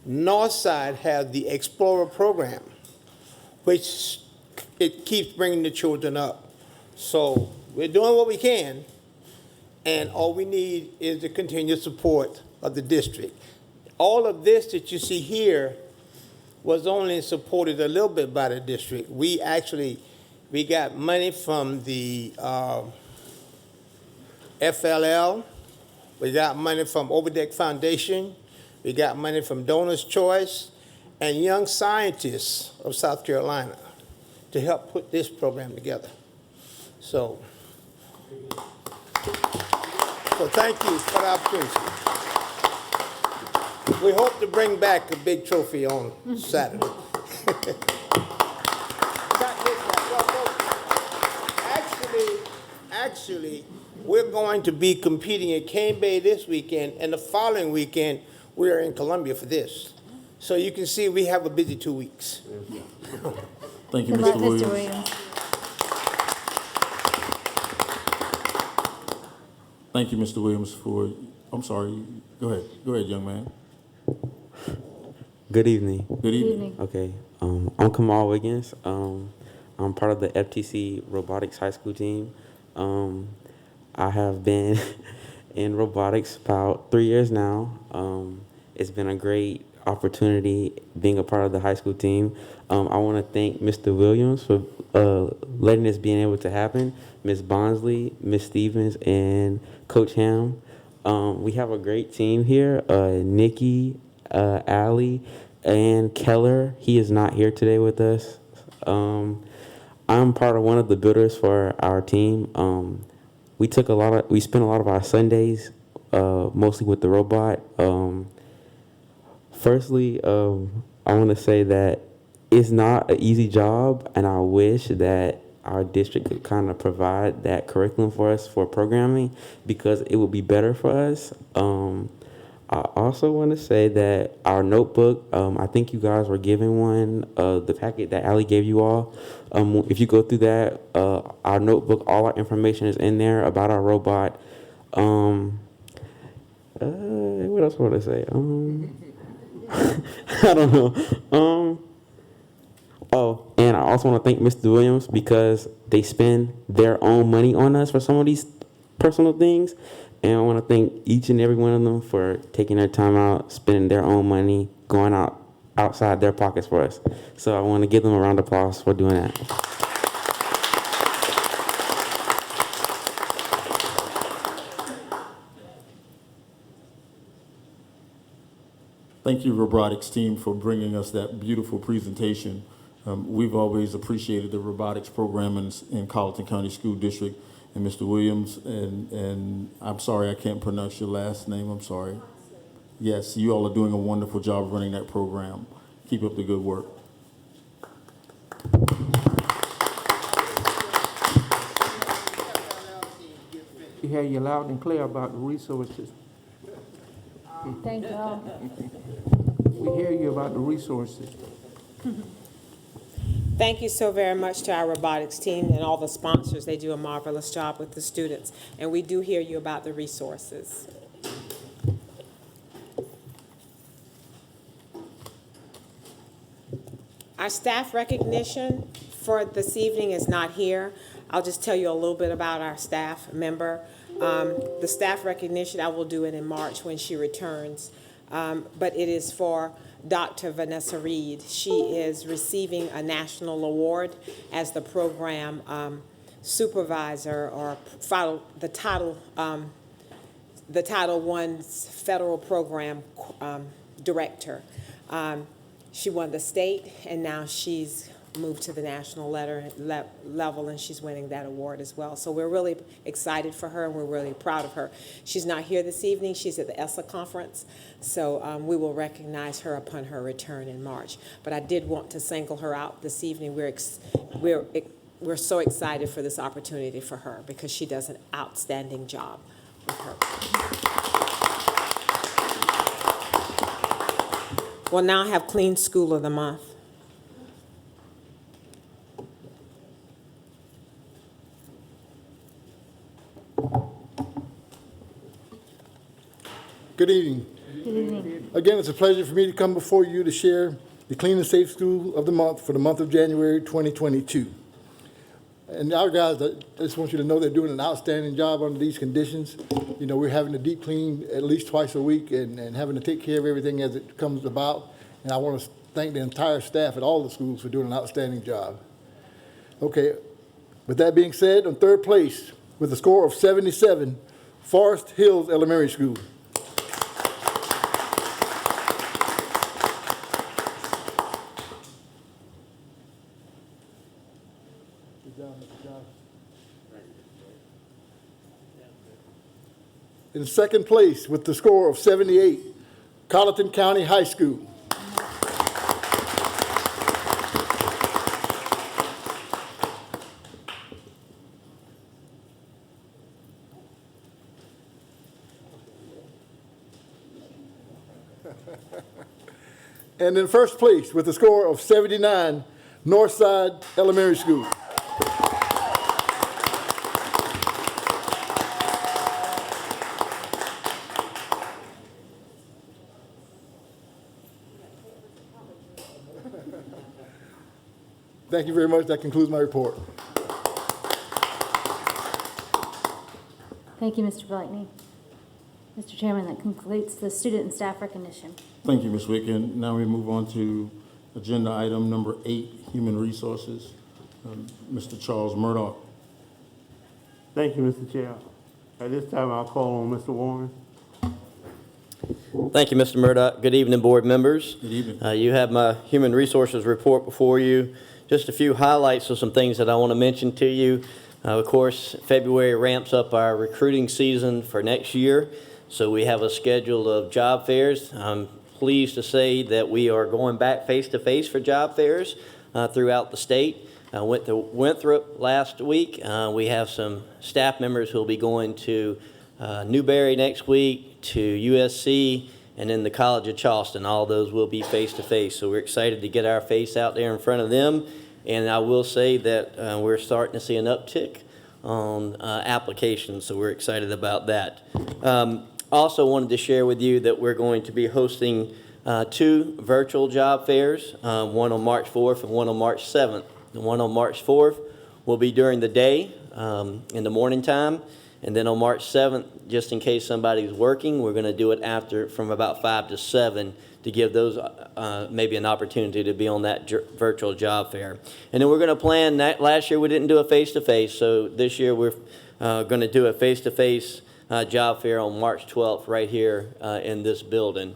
Northside has the Explorer program, which it keeps bringing the children up. So we're doing what we can, and all we need is the continued support of the district. All of this that you see here was only supported a little bit by the district. We got money from the FLL. We got money from Overdeck Foundation. We got money from Donors Choice and Young Scientists of South Carolina to help put this program together. So thank you for the opportunity. We hope to bring back a big trophy on Saturday. Actually, we're going to be competing at Cane Bay this weekend, and the following weekend, we are in Columbia for this. So you can see we have a busy 2 weeks. Thank you, Good luck, Mr. Mr. Williams. Williams. Thank you, Mr. Williams, for, I'm sorry, go ahead, young man. Good evening. Good evening. Okay, I'm Kamal Wiggins. I'm part of the FTC Robotics High School team. I have been in robotics about 3 years now. It's been a great opportunity being a part of the high school team. I want to thank Mr. Williams for letting this being able to happen, Ms. Bonsley, Ms. Stevens, and Coach Ham. We have a great team here. Nikki, Allie, and Keller. He is not here today with us. I'm part of one of the builders for our team. We spent a lot of our Sundays mostly with the robot. Firstly, I want to say that it's not an easy job, and I wish that our district could kind of provide that curriculum for us for programming, because it would be better for us. I also want to say that our notebook, I think you guys were given one, the packet that Allie gave you all. If you go through that, our notebook, all our information is in there about our robot. What else want to say? I don't know. Oh, and I also want to thank Mr. Williams, because they spend their own money on us for some of these personal things. And I want to thank each and every one of them for taking their time out, spending their own money, going outside their pockets for us. So I want to give them a round of applause for doing that. Thank you, robotics team, for bringing us that beautiful presentation. We've always appreciated the robotics program in Colleton County School District. And Mr. Williams, and I'm sorry I can't pronounce your last name, I'm sorry. Yes, you all are doing a wonderful job running that program. Keep up the good work. We hear you loud and clear about the resources. Thank you all. We hear you about the resources. Thank you so very much to our robotics team and all the sponsors. They do a marvelous job with the students. And we do hear you about the resources. Our staff recognition for this evening is not here. I'll just tell you a little bit about our staff member. The staff recognition, I will do it in March when she returns. But it is for Dr. Vanessa Reed. She is receiving a national award as the program supervisor, or the Title I's federal program director. She won the state, and now she's moved to the national level, and she's winning that award as well. So we're really excited for her, and we're really proud of her. She's not here this evening. She's at the ESSA conference, so we will recognize her upon her return in March. But I did want to single her out this evening. We're so excited for this opportunity for her, because she does an outstanding job with her. We'll now have Clean School of the Month. Good evening. Good evening. Again, it's a pleasure for me to come before you to share the Clean and Safe School of the Month for the month of January 2022. And our guys, I just want you to know they're doing an outstanding job under these conditions. You know, we're having to deep clean at least twice a week and having to take care of everything as it comes about. And I want to thank the entire staff at all the schools for doing an outstanding job. Okay, with that being said, on third place with a score of 77, Forest Hills Elementary School. In second place with the score of 78, Colleton County High School. And in first place with a score of 79, Northside Elementary School. Thank you very much. That concludes my report. Thank you, Mr. Blakeney. Mr. Chairman, that concludes the student and staff recognition. Thank you, Ms. Wick. And now we move on to agenda item number 8, Human Resources. Mr. Charles Murdoch. Thank you, Mr. Chair. At this time, I'll call on Mr. Warren. Thank you, Mr. Murdoch. Good evening, board members. Good evening. You have my Human Resources report before you. Just a few highlights of some things that I want to mention to you. Of course, February ramps up our recruiting season for next year, so we have a schedule of job fairs. I'm pleased to say that we are going back face-to-face for job fairs throughout the state. I went to Winthrop last week. We have some staff members who will be going to Newberry next week, to USC, and then the College of Charleston. All those will be face-to-face, so we're excited to get our face out there in front of them. And I will say that we're starting to see an uptick on applications, so we're excited about that. Also wanted to share with you that we're going to be hosting 2 virtual job fairs, one on March 4th and one on March 7th. The one on March 4th will be during the day, in the morning time, and then on March 7th, just in case somebody's working, we're going to do it after from about 5 to 7 to give those maybe an opportunity to be on that virtual job fair. And then we're going to plan that. Last year we didn't do a face-to-face, so this year we're going to do a face-to-face job fair on March 12th right here in this building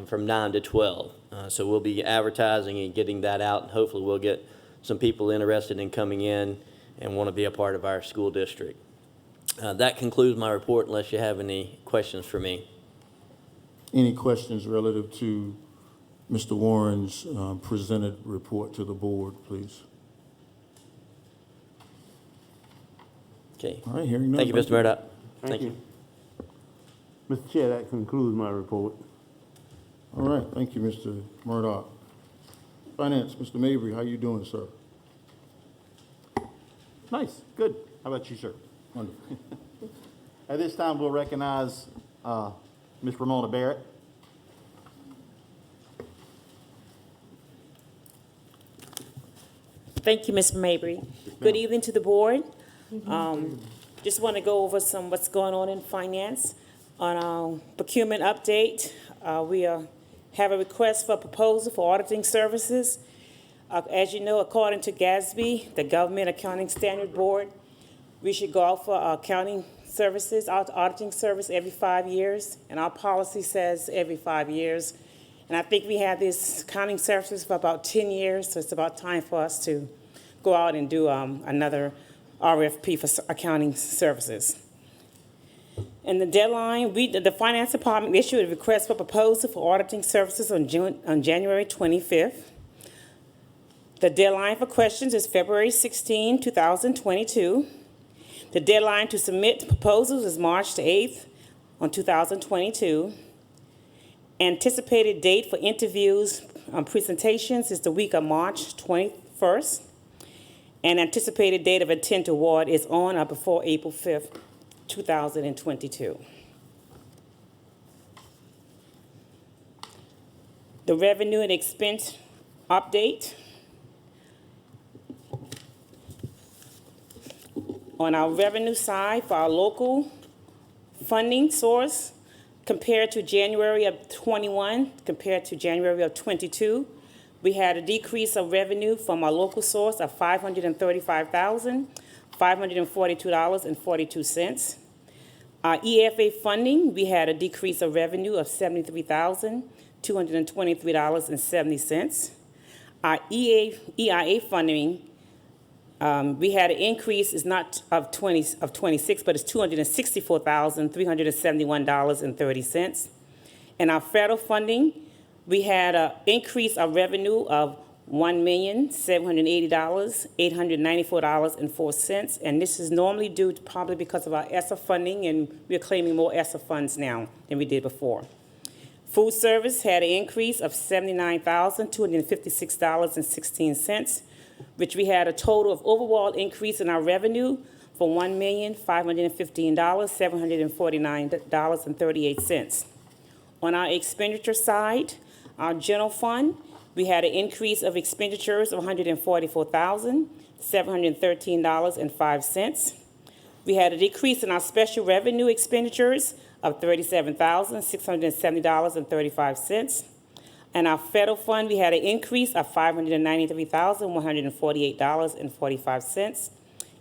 from 9 to 12. So we'll be advertising and getting that out, and hopefully we'll get some people interested in coming in and want to be a part of our school district. That concludes my report unless you have any questions for me. Any questions relative to Mr. Warren's presented report to the board, please? Okay. All right, hearing none. Thank you, Mr. Murdoch. Thank you. Mr. Chair, that concludes my report. All right, thank you, Mr. Murdoch. Finance, Mr. Mabry, how you doing, sir? Nice, good. How about you, sir? Wonderful. At this time, we'll recognize Ms. Ramona Barrett. Thank you, Ms. Mabry. Good evening to the board. Just want to go over what's going on in finance. On our procurement update, we have a request for a proposal for auditing services. As you know, according to GASB, the Government Accounting Standard Board, we should go out for accounting services, auditing service every 5 years, and our policy says every 5 years. And I think we had this accounting services for about 10 years, so it's about time for us to go out and do another RFP for accounting services. And the deadline, the Finance Department issued a request for proposal for auditing services on January 25th. The deadline for questions is February 16, 2022. The deadline to submit proposals is March the 8th on 2022. Anticipated date for interviews presentations is the week of March 21st. And anticipated date of intent to award is on or before April 5th, 2022. The revenue and expense update. On our revenue side, for our local funding source, compared to January of 21, compared to January of 22, we had a decrease of revenue from our local source of $535,542.42. Our EFA funding, we had a decrease of revenue of $73,223.70. Our EIA funding, we had an increase, is not of 26, but it's $264,371.30. And our federal funding, we had an increase of revenue of $1,780,894.04, and this is normally due to probably because of our ESSA funding, and we're claiming more ESSA funds now than we did before. Food service had an increase of $79,256.16, which we had a total of overall increase in our revenue for $1,515,749.38. On our expenditure side, our general fund, We had an increase of expenditures of $144,713.05. We had a decrease in our special revenue expenditures of $37,670.35. And our federal fund, we had an increase of $593,148.45.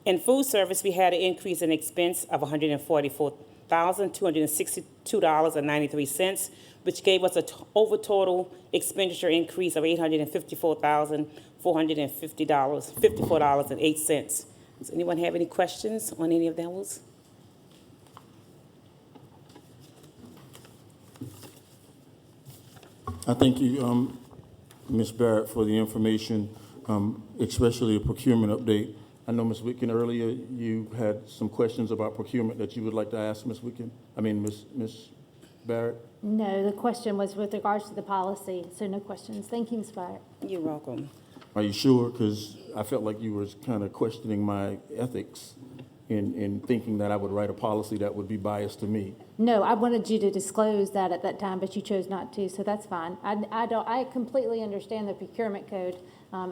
In food service, we had an increase in expense of $144,262.93, which gave us a over total expenditure increase of $854,454.08. Does anyone have any questions on any of those? I thank you, Ms. Barrett, for the information, especially the procurement update. I know, Ms. Whitkin, earlier you had some questions about procurement that you would like to ask Ms. Whitkin. Ms. Barrett? No, the question was with regards to the policy, so no questions. Thank you, Ms. Barrett. You're welcome. Are you sure? Because I felt like you were kind of questioning my ethics in thinking that I would write a policy that would be biased to me. No, I wanted you to disclose that at that time, but you chose not to, so that's fine. I completely understand the procurement code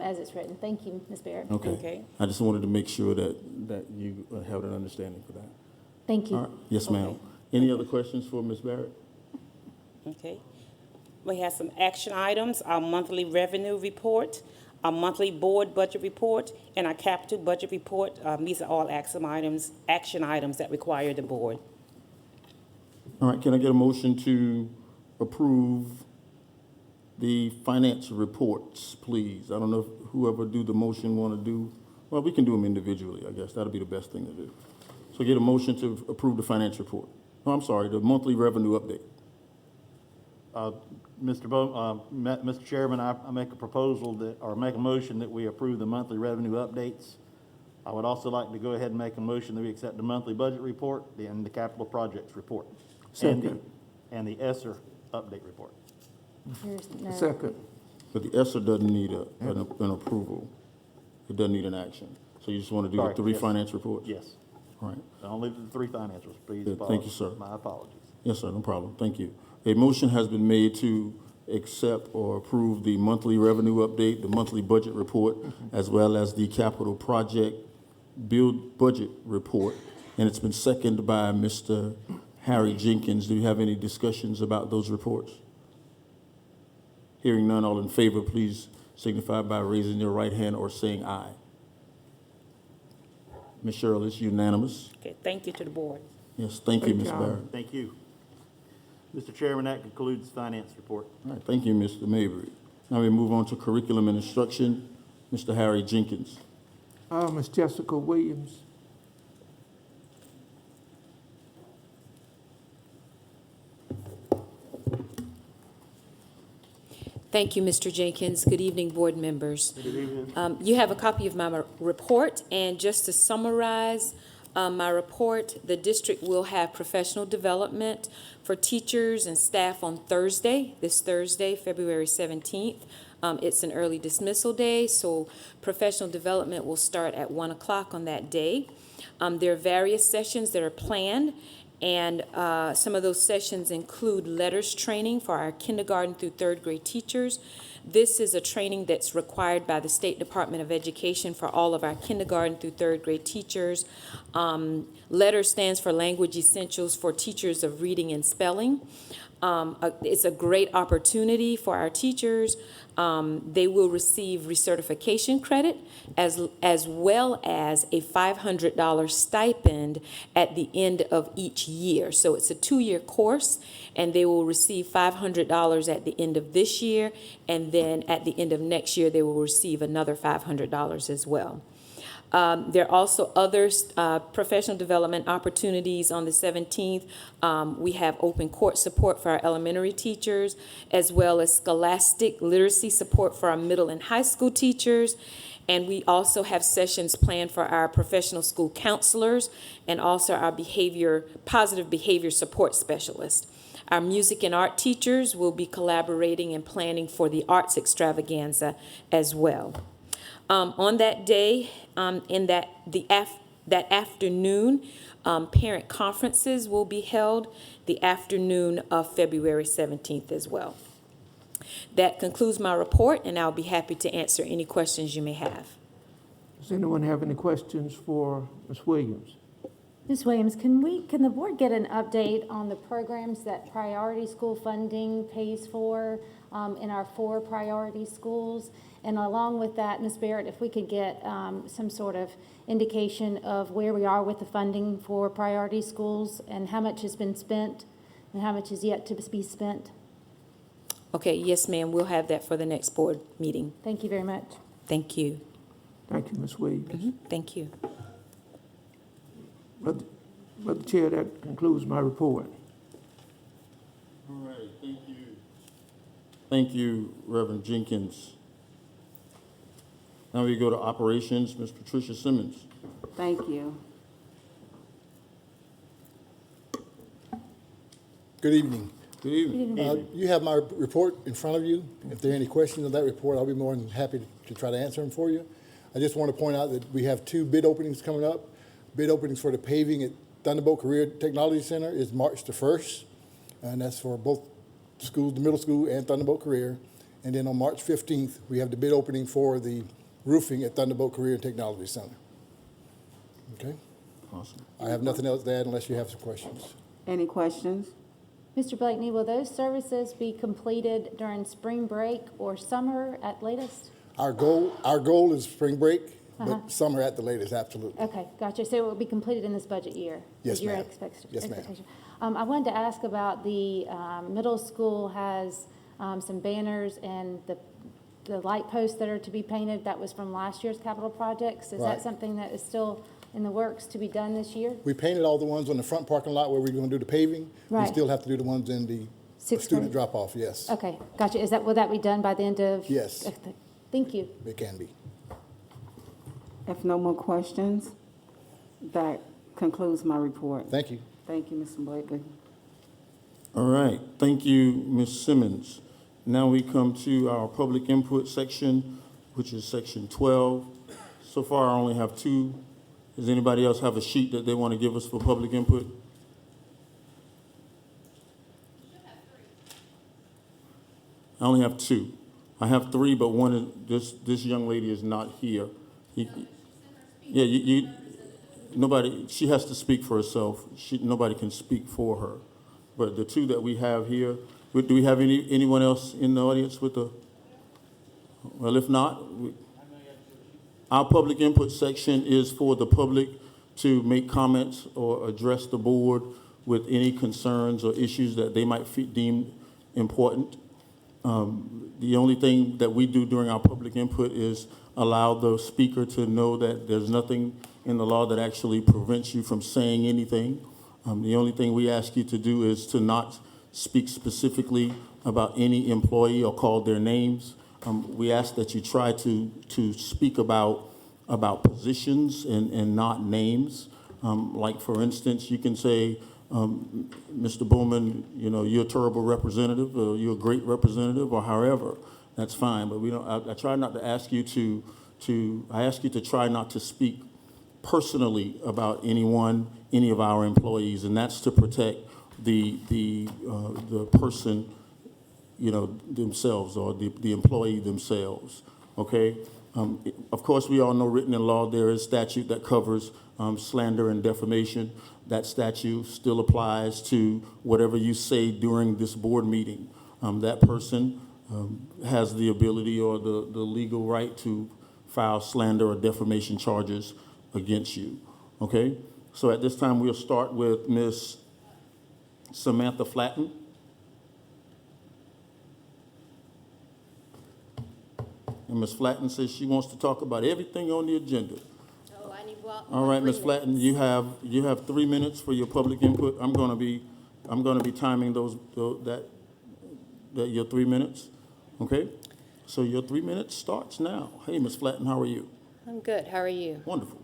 as it's written. Thank you, Ms. Barrett. Okay. I just wanted to make sure that you have an understanding for that. Thank you. All right. Yes, ma'am. Okay. Any other questions for Ms. Barrett? Okay. We have some action items, our monthly revenue report, our monthly board budget report, and our capital budget report. These are all action items that require the board. All right, can I get a motion to approve the finance reports, please? I don't know if whoever do the motion want to do, well, we can do them individually, I guess. That'll be the best thing to do. So get a motion to approve the finance report. No, I'm sorry, the monthly revenue update. Mr. Chairman, I make a proposal make a motion that we approve the monthly revenue updates. I would also like to go ahead and make a motion that we accept the monthly budget report and the capital projects report. Second. And the ESSER update report. Second. But the ESSER doesn't need an approval. It doesn't need an action. So you just want to do the three finance reports? Yes. All right. Only the three financials, please. Yeah, thank you, sir. My apologies. Yes, sir, no problem. Thank you. A motion has been made to accept or approve the monthly revenue update, the monthly budget report, as well as the capital project build budget report. And it's been seconded by Mr. Harry Jenkins. Do you have any discussions about those reports? Hearing none, all in favor, please signify by raising your right hand or saying aye. Ms. Sherrill, it's unanimous. Okay, thank you to the board. Yes, thank you, Ms. Barrett. Thank you. Mr. Chairman, that concludes the finance report. All right, thank you, Mr. Mabry. Now we move on to curriculum and instruction. Mr. Harry Jenkins. Ms. Jessica Williams. Thank you, Mr. Jenkins. Good evening, board members. Good evening. You have a copy of my report, and just to summarize my report, the district will have professional development for teachers and staff on this Thursday, February 17th. It's an early dismissal day, so professional development will start at 1 o'clock on that day. There are various sessions that are planned, and some of those sessions include letters training for our kindergarten through third grade teachers. This is a training that's required by the State Department of Education for all of our kindergarten through third grade teachers. LETTER stands for Language Essentials for Teachers of Reading and Spelling. It's a great opportunity for our teachers. They will receive recertification credit as well as a $500 stipend at the end of each year. So it's a 2-year course, and they will receive $500 at the end of this year, and then at the end of next year, they will receive another $500 as well. There are also other professional development opportunities on the 17th. We have open court support for our elementary teachers, as well as scholastic literacy support for our middle and high school teachers. And we also have sessions planned for our professional school counselors and also our positive behavior support specialists. Our music and art teachers will be collaborating and planning for the arts extravaganza as well. On that day, that afternoon, parent conferences will be held the afternoon of February 17th as well. That concludes my report, and I'll be happy to answer any questions you may have. Does anyone have any questions for Ms. Williams? Ms. Williams, can the board get an update on the programs that priority school funding pays for in our 4 priority schools? And along with that, Ms. Barrett, if we could get some sort of indication of where we are with the funding for priority schools and how much has been spent and how much is yet to be spent? Okay, yes, ma'am, we'll have that for the next board meeting. Thank you very much. Thank you. Thank you, Ms. Williams. Thank you. Brother Chair, that concludes my report. All right, thank you. Thank you, Reverend Jenkins. Now we go to operations, Ms. Patricia Simmons. Thank you. Good evening. Good evening. You have my report in front of you. If there are any questions on that report, I'll be more than happy to try to answer them for you. I just want to point out that we have 2 bid openings coming up. Bid openings for the paving at Thunderbolt Career Technology Center is March the 1st, and that's for both schools, the middle school and Thunderbolt Career. And then on March 15th, we have the bid opening for the roofing at Thunderbolt Career Technology Center. Okay? Awesome. I have nothing else to add unless you have some questions. Any questions? Mr. Blakeney, will those services be completed during spring break or summer at latest? Our goal is spring break, but summer at the latest, absolutely. Okay, gotcha. So it will be completed in this budget year? Yes, is your ma'am. Yes, ma'am. expectation. I wanted to ask about the middle school has some banners and the light posts that are to be painted. That was from last year's capital projects. Is Right. that something that is still in the works to be done this year? We painted all the ones on the front parking lot where we're going to do the paving. We Right. still have to do the ones in the Sixth student grade? drop-off, yes. Okay, gotcha. Will that be done by the end of? Yes. Thank you. It can be. If no more questions, that concludes my report. Thank you. Thank you, Mr. Blakely. All right, thank you, Ms. Simmons. Now we come to our public input section, which is section 12. So far, I only have 2. Does anybody else have a sheet that they want to give us for public input? I only have 2. I have 3, but one is, this young lady is not here. Nobody, she has to speak for herself. Nobody can speak for her. But the 2 that we have here, do we have anyone else in the audience with a, well, if not, our public input section is for the public to make comments or address the board with any concerns or issues that they might deem important. The only thing that we do during our public input is allow the speaker to know that there's nothing in the law that actually prevents you from saying anything. The only thing we ask you to do is to not speak specifically about any employee or call their names. We ask that you try to speak about positions and not names. Like, for instance, you can say, Mr. Bowman, you're a terrible representative, or you're a great representative, or however. That's fine, but we don't. I try not to ask you I ask you to try not to speak personally about any of our employees, and that's to protect the person, themselves, or the employee themselves. Okay. Of course, we all know written in law there is statute that covers slander and defamation. That statute still applies to whatever you say during this board meeting. That person has the ability or the legal right to file slander or defamation charges against you. Okay? So at this time, we'll start with Ms. Samantha Flatten. And Ms. Flatten says she wants to talk about everything on the agenda. Oh, I need All right, Ms. Flatten, you have 3 minutes for your public input. I'm going to be timing your 3 minutes. Okay? So your 3 minutes starts now. Hey, Ms. Flatten, how are you? I'm good. How are you? Wonderful.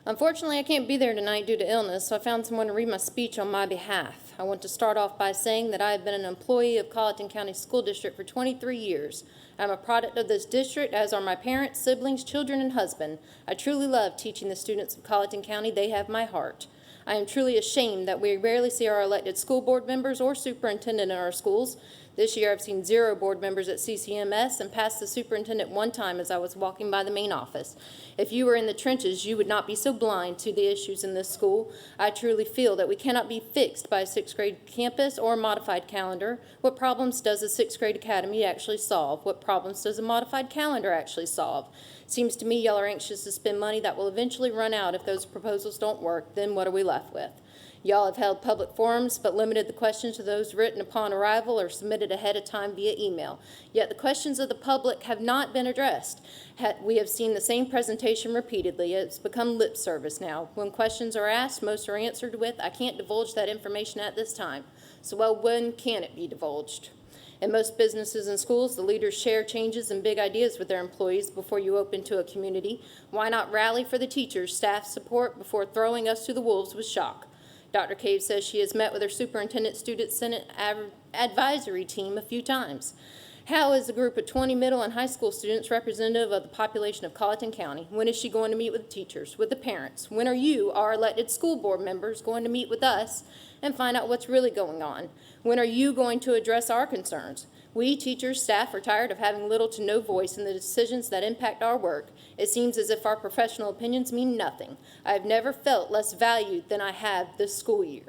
Unfortunately, I can't be there tonight due to illness, so I found someone to read my speech on my behalf. I want to start off by saying that I have been an employee of Colleton County School District for 23 years. I'm a product of this district, as are my parents, siblings, children, and husband. I truly love teaching the students of Colleton County. They have my heart. I am truly ashamed that we rarely see our elected school board members or superintendent in our schools. This year, I've seen 0 board members at CCMS and passed the superintendent one time as I was walking by the main office. If you were in the trenches, you would not be so blind to the issues in this school. I truly feel that we cannot be fixed by a 6th grade campus or a modified calendar. What problems does a 6th grade academy actually solve? What problems does a modified calendar actually solve? Seems to me y'all are anxious to spend money that will eventually run out if those proposals don't work. Then what are we left with? Y'all have held public forums, but limited the questions to those written upon arrival or submitted ahead of time via email. Yet the questions of the public have not been addressed. We have seen the same presentation repeatedly. It's become lip service now. When questions are asked, most are answered with, "I can't divulge that information at this time." So, well, when can it be divulged? In most businesses and schools, the leaders share changes and big ideas with their employees before you open to a community. Why not rally for the teachers' staff support before throwing us to the wolves with shock? Dr. Cave says she has met with her superintendent student senate advisory team a few times. How is a group of 20 middle and high school students representative of the population of Colleton County? When is she going to meet with the teachers, with the parents? When are you, our elected school board members, going to meet with us and find out what's really going on? When are you going to address our concerns? We, teachers, staff, are tired of having little to no voice in the decisions that impact our work. It seems as if our professional opinions mean nothing. I have never felt less valued than I have this school year.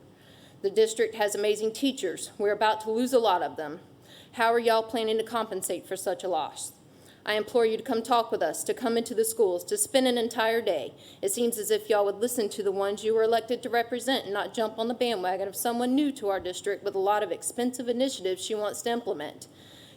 The district has amazing teachers. We're about to lose a lot of them. How are y'all planning to compensate for such a loss? I implore you to come talk with us, to come into the schools, to spend an entire day. It seems as if y'all would listen to the ones you were elected to represent and not jump on the bandwagon of someone new to our district with a lot of expensive initiatives she wants to implement.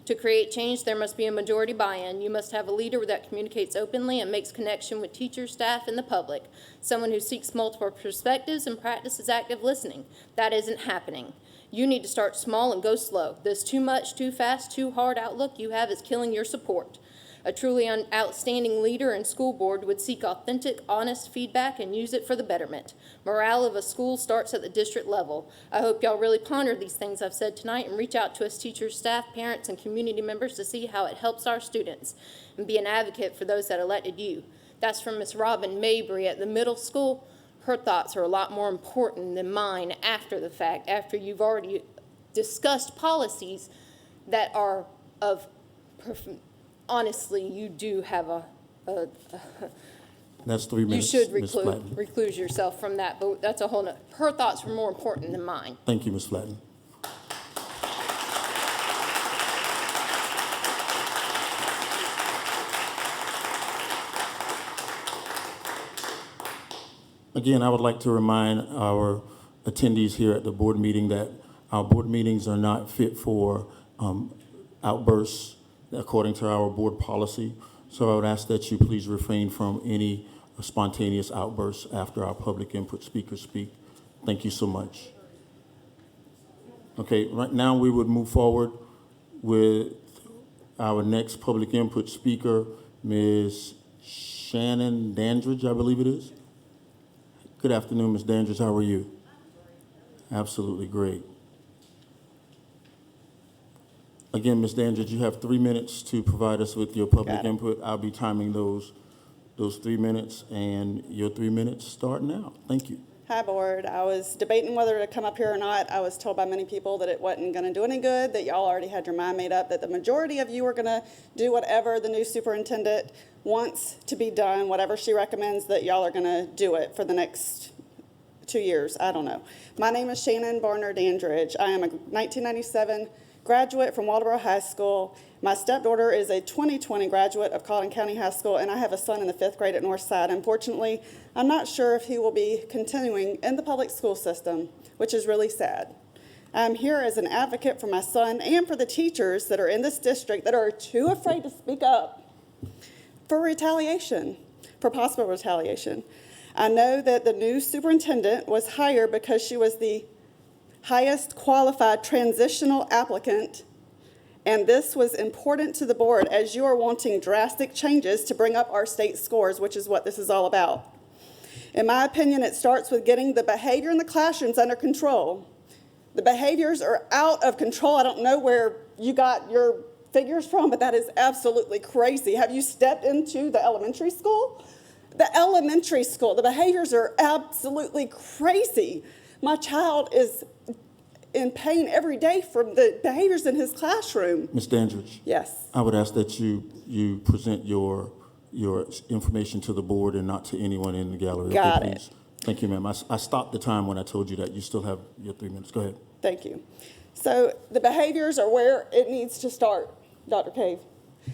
To create change, there must be a majority buy-in. You must have a leader that communicates openly and makes connection with teachers, staff, and the public. Someone who seeks multiple perspectives and practices active listening. That isn't happening. You need to start small and go slow. This too much, too fast, too hard outlook you have is killing your support. A truly outstanding leader and school board would seek authentic, honest feedback and use it for the betterment. Morale of a school starts at the district level. I hope y'all really ponder these things I've said tonight and reach out to us teachers, staff, parents, and community members to see how it helps our students and be an advocate for those that elected you. That's from Miss Robin Mabry at the middle school. Her thoughts are a lot more important than mine after the fact, after you've already discussed policies that are of honestly, you do have That's 3 minutes. you should Ms. Flatten. recluse yourself from that, but that's a whole nother. Her thoughts were more important than mine. Thank you, Ms. Flatten. Again, I would like to remind our attendees here at the board meeting that our board meetings are not fit for outbursts according to our board policy. So I would ask that you please refrain from any spontaneous outbursts after our public input speakers speak. Thank you so much. Okay, right now we would move forward with our next public input speaker, Ms. Shannon Dandridge, I believe it is. Good afternoon, Ms. Dandridge. How are you? Absolutely great. Again, Ms. Dandridge, you have 3 minutes to provide us with your public input. I'll be timing those 3 minutes, and your 3 minutes start now. Thank you. Hi, Board. I was debating whether to come up here or not. I was told by many people that it wasn't going to do any good, that y'all already had your mind made up, that the majority of you are going to do whatever the new superintendent wants to be done, whatever she recommends, that y'all are going to do it for the next 2 years. I don't know. My name is Shannon Barner Dandridge. I am a 1997 graduate from Waldeboro High School. My stepdaughter is a 2020 graduate of Colleton County High School, and I have a son in the 5th grade at Northside. Unfortunately, I'm not sure if he will be continuing in the public school system, which is really sad. I'm here as an advocate for my son and for the teachers that are in this district that are too afraid to speak up for retaliation, for possible retaliation. I know that the new superintendent was hired because she was the highest qualified transitional applicant, and this was important to the board as you are wanting drastic changes to bring up our state scores, which is what this is all about. In my opinion, it starts with getting the behavior in the classrooms under control. The behaviors are out of control. I don't know where you got your figures from, but that is absolutely crazy. Have you stepped into the elementary school? The elementary school, the behaviors are absolutely crazy. My child is in pain every day from the behaviors in his classroom. Ms. Dandridge? Yes. I would ask that you present your information to the board and not to anyone in the gallery. Got okay, it. please? Thank you, ma'am. I stopped the time when I told you that. You still have your 3 minutes. Go ahead. Thank you. So the behaviors are where it needs to start, Dr. Cave.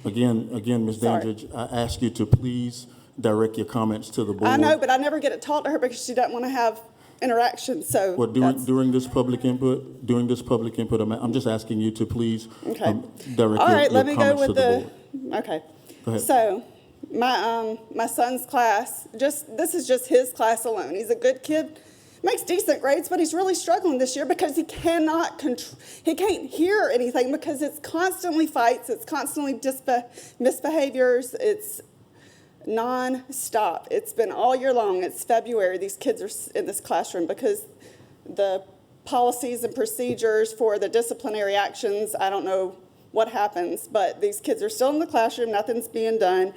Again, Ms. Sorry. Dandridge, I ask you to please direct your comments to the board. I know, but I never get to talk to her because she doesn't want to have interaction, so. Well, during this public input, I'm just asking you to please Okay. direct All right, your let me go comments to with the board. okay. Go ahead. So, my son's class, this is just his class alone. He's a good kid, makes decent grades, but he's really struggling this year because he can't hear anything because it's constantly fights, it's constantly misbehaviors, it's non-stop. It's been all year long. It's February. These kids are in this classroom because the policies and procedures for the disciplinary actions, I don't know what happens, but these kids are still in the classroom. Nothing's being done.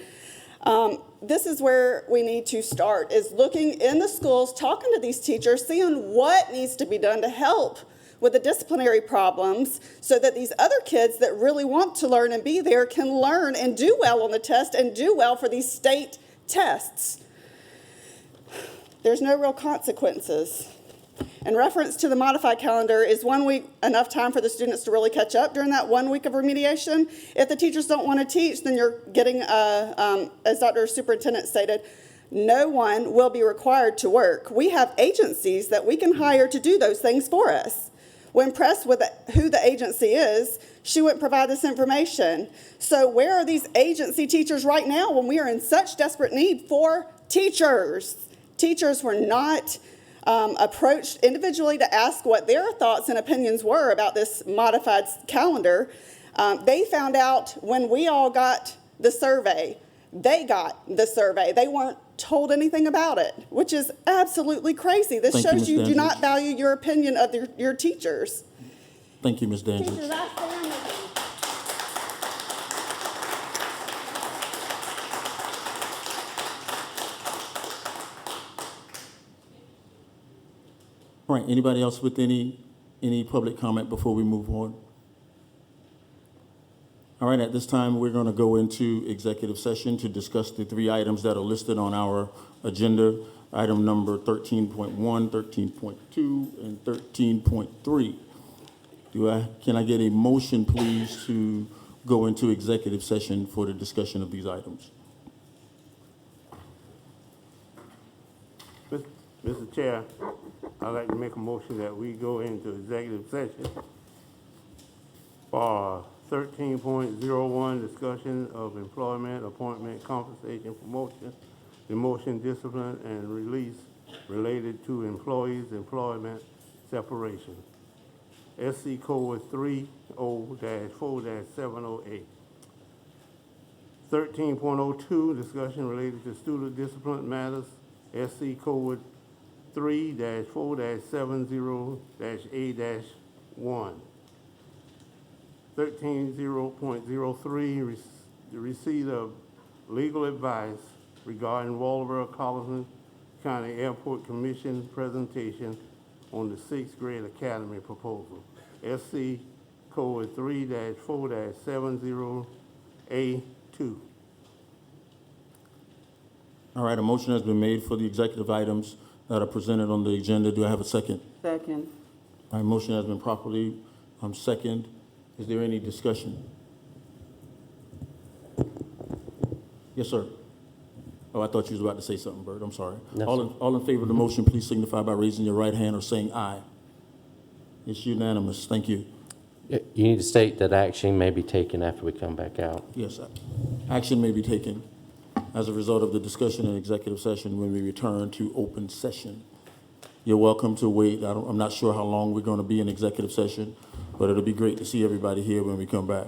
This is where we need to start, is looking in the schools, talking to these teachers, seeing what needs to be done to help with the disciplinary problems so that these other kids that really want to learn and be there can learn and do well on the test and do well for these state tests. There's no real consequences. In reference to the modified calendar, is 1 week enough time for the students to really catch up during that 1 week of remediation? If the teachers don't want to teach, then you're getting, as Dr. Superintendent stated, no one will be required to work. We have agencies that we can hire to do those things for us. When pressed with who the agency is, she wouldn't provide this information. So where are these agency teachers right now when we are in such desperate need for teachers? Teachers were not approached individually to ask what their thoughts and opinions were about this modified calendar. They found out when we all got the survey. They got the survey. They weren't told anything about it, which is absolutely crazy. This shows you do not value your opinion of your teachers. Thank you, Ms. Dandridge. Teachers, I stand with All right, anybody else with any public comment before we move on? All right, at this time, we're going to go into executive session to discuss the 3 items that are listed on our agenda, item number 13.1, 13.2, and 13.3. Can I get a motion, please, to go into executive session for the discussion of these items? Mr. Chair, I'd like to make a motion that we go into executive session for 13.01, discussion of employment, appointment, compensation, promotion, demotion, discipline, and release related to employees' employment separation. SC Code 30-4-708. 13.02, discussion related to student discipline matters. SC Code 3-4-70-A-1. 13.03, the receipt of legal advice regarding Walboro Collison County Airport Commission presentation on the 6th grade academy proposal. SC Code 3-4-70A2. All right, a motion has been made for the executive items that are presented on the agenda. Do I have a second? Second. All right, motion has been properly second. Is there any discussion? Yes, sir. Oh, I thought you was about to say something, Bert. I'm sorry. No, All in favor of the motion, please signify by raising your right hand or saying aye. It's unanimous. Thank you. You need to state that action may be taken after we come back out. Yes, action may be taken as a result of the discussion in executive session when we return to open session. You're welcome to wait. I'm not sure how long we're going to be in executive session, but it'll be great to see everybody here when we come back.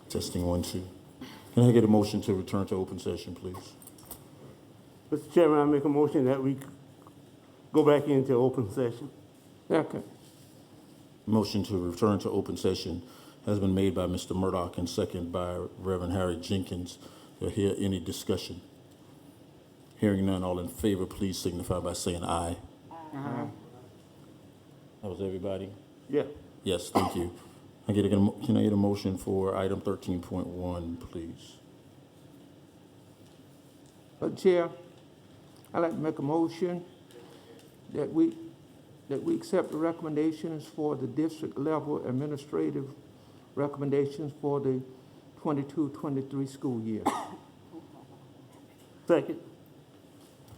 Testing 1, 2. Can I get a motion to return to open session, please? Mr. Chairman, I make a motion that we go back into open session. Second. Motion to return to open session has been made by Mr. Murdoch and second by Reverend Harry Jenkins. Do I hear any discussion? Hearing none, all in favor, please signify by saying aye. Aye. That was everybody? Yeah. Yes, thank you. Can I get a motion for item 13.1, please? Chair, I'd like to make a motion that we accept the recommendations for the district level administrative recommendations for the 22-23 school year. Second.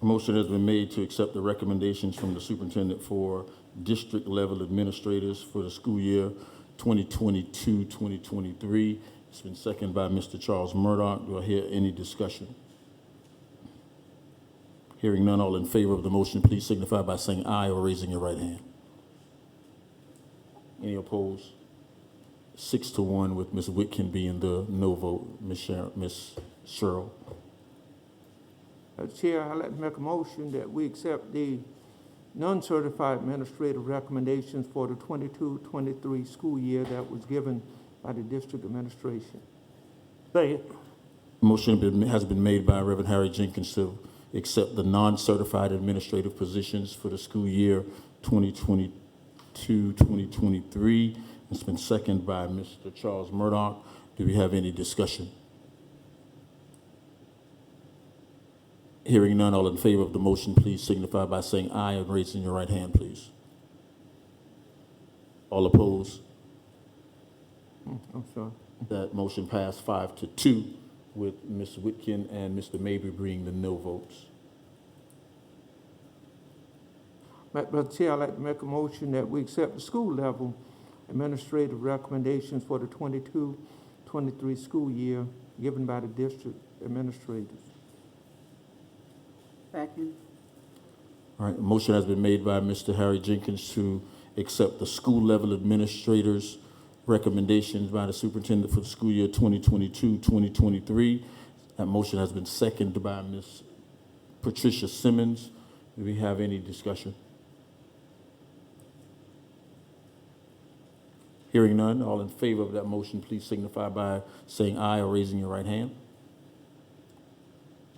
A motion has been made to accept the recommendations from the superintendent for district level administrators for the school year 2022-2023. It's been seconded by Mr. Charles Murdoch. Do I hear any discussion? Hearing none, all in favor of the motion, please signify by saying aye or raising your right hand. Any opposed? 6-1 with Ms. Whitkin being the no vote. Ms. Sherrill. Chair, I'd like to make a motion that we accept the non-certified administrative recommendations for the 22-23 school year that was given by the district administration. Second. Motion has been made by Reverend Harry Jenkins to accept the non-certified administrative positions for the school year 2022-2023. It's been seconded by Mr. Charles Murdoch. Do we have any discussion? Hearing none, all in favor of the motion, please signify by saying aye and raising your right hand, please. All opposed? I'm sorry. That motion passed 5-2 with Ms. Whitkin and Mr. Mabry being the no votes. Madam Chair, I'd like to make a motion that we accept the school level administrative recommendations for the 22-23 school year given by the district administrators. Second. All right, a motion has been made by Mr. Harry Jenkins to accept the school level administrators' recommendations by the superintendent for the school year 2022-2023. That motion has been seconded by Ms. Patricia Simmons. Do we have any discussion? Hearing none, all in favor of that motion, please signify by saying aye or raising your right hand.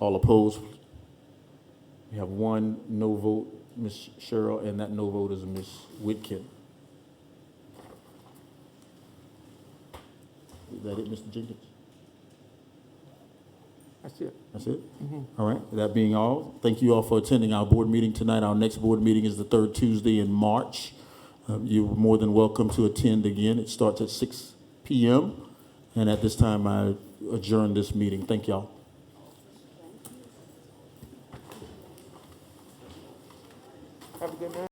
All opposed? We have one no vote, Ms. Sherrill, and that no vote is Ms. Whitkin. Is that it, Mr. Jenkins? That's it. That's it? All right, that being all, thank you all for attending our board meeting tonight. Our next board meeting is the third Tuesday in March. You're more than welcome to attend again. It starts at 6 p.m. And at this time, I adjourn this meeting. Thank y'all. Have a good night.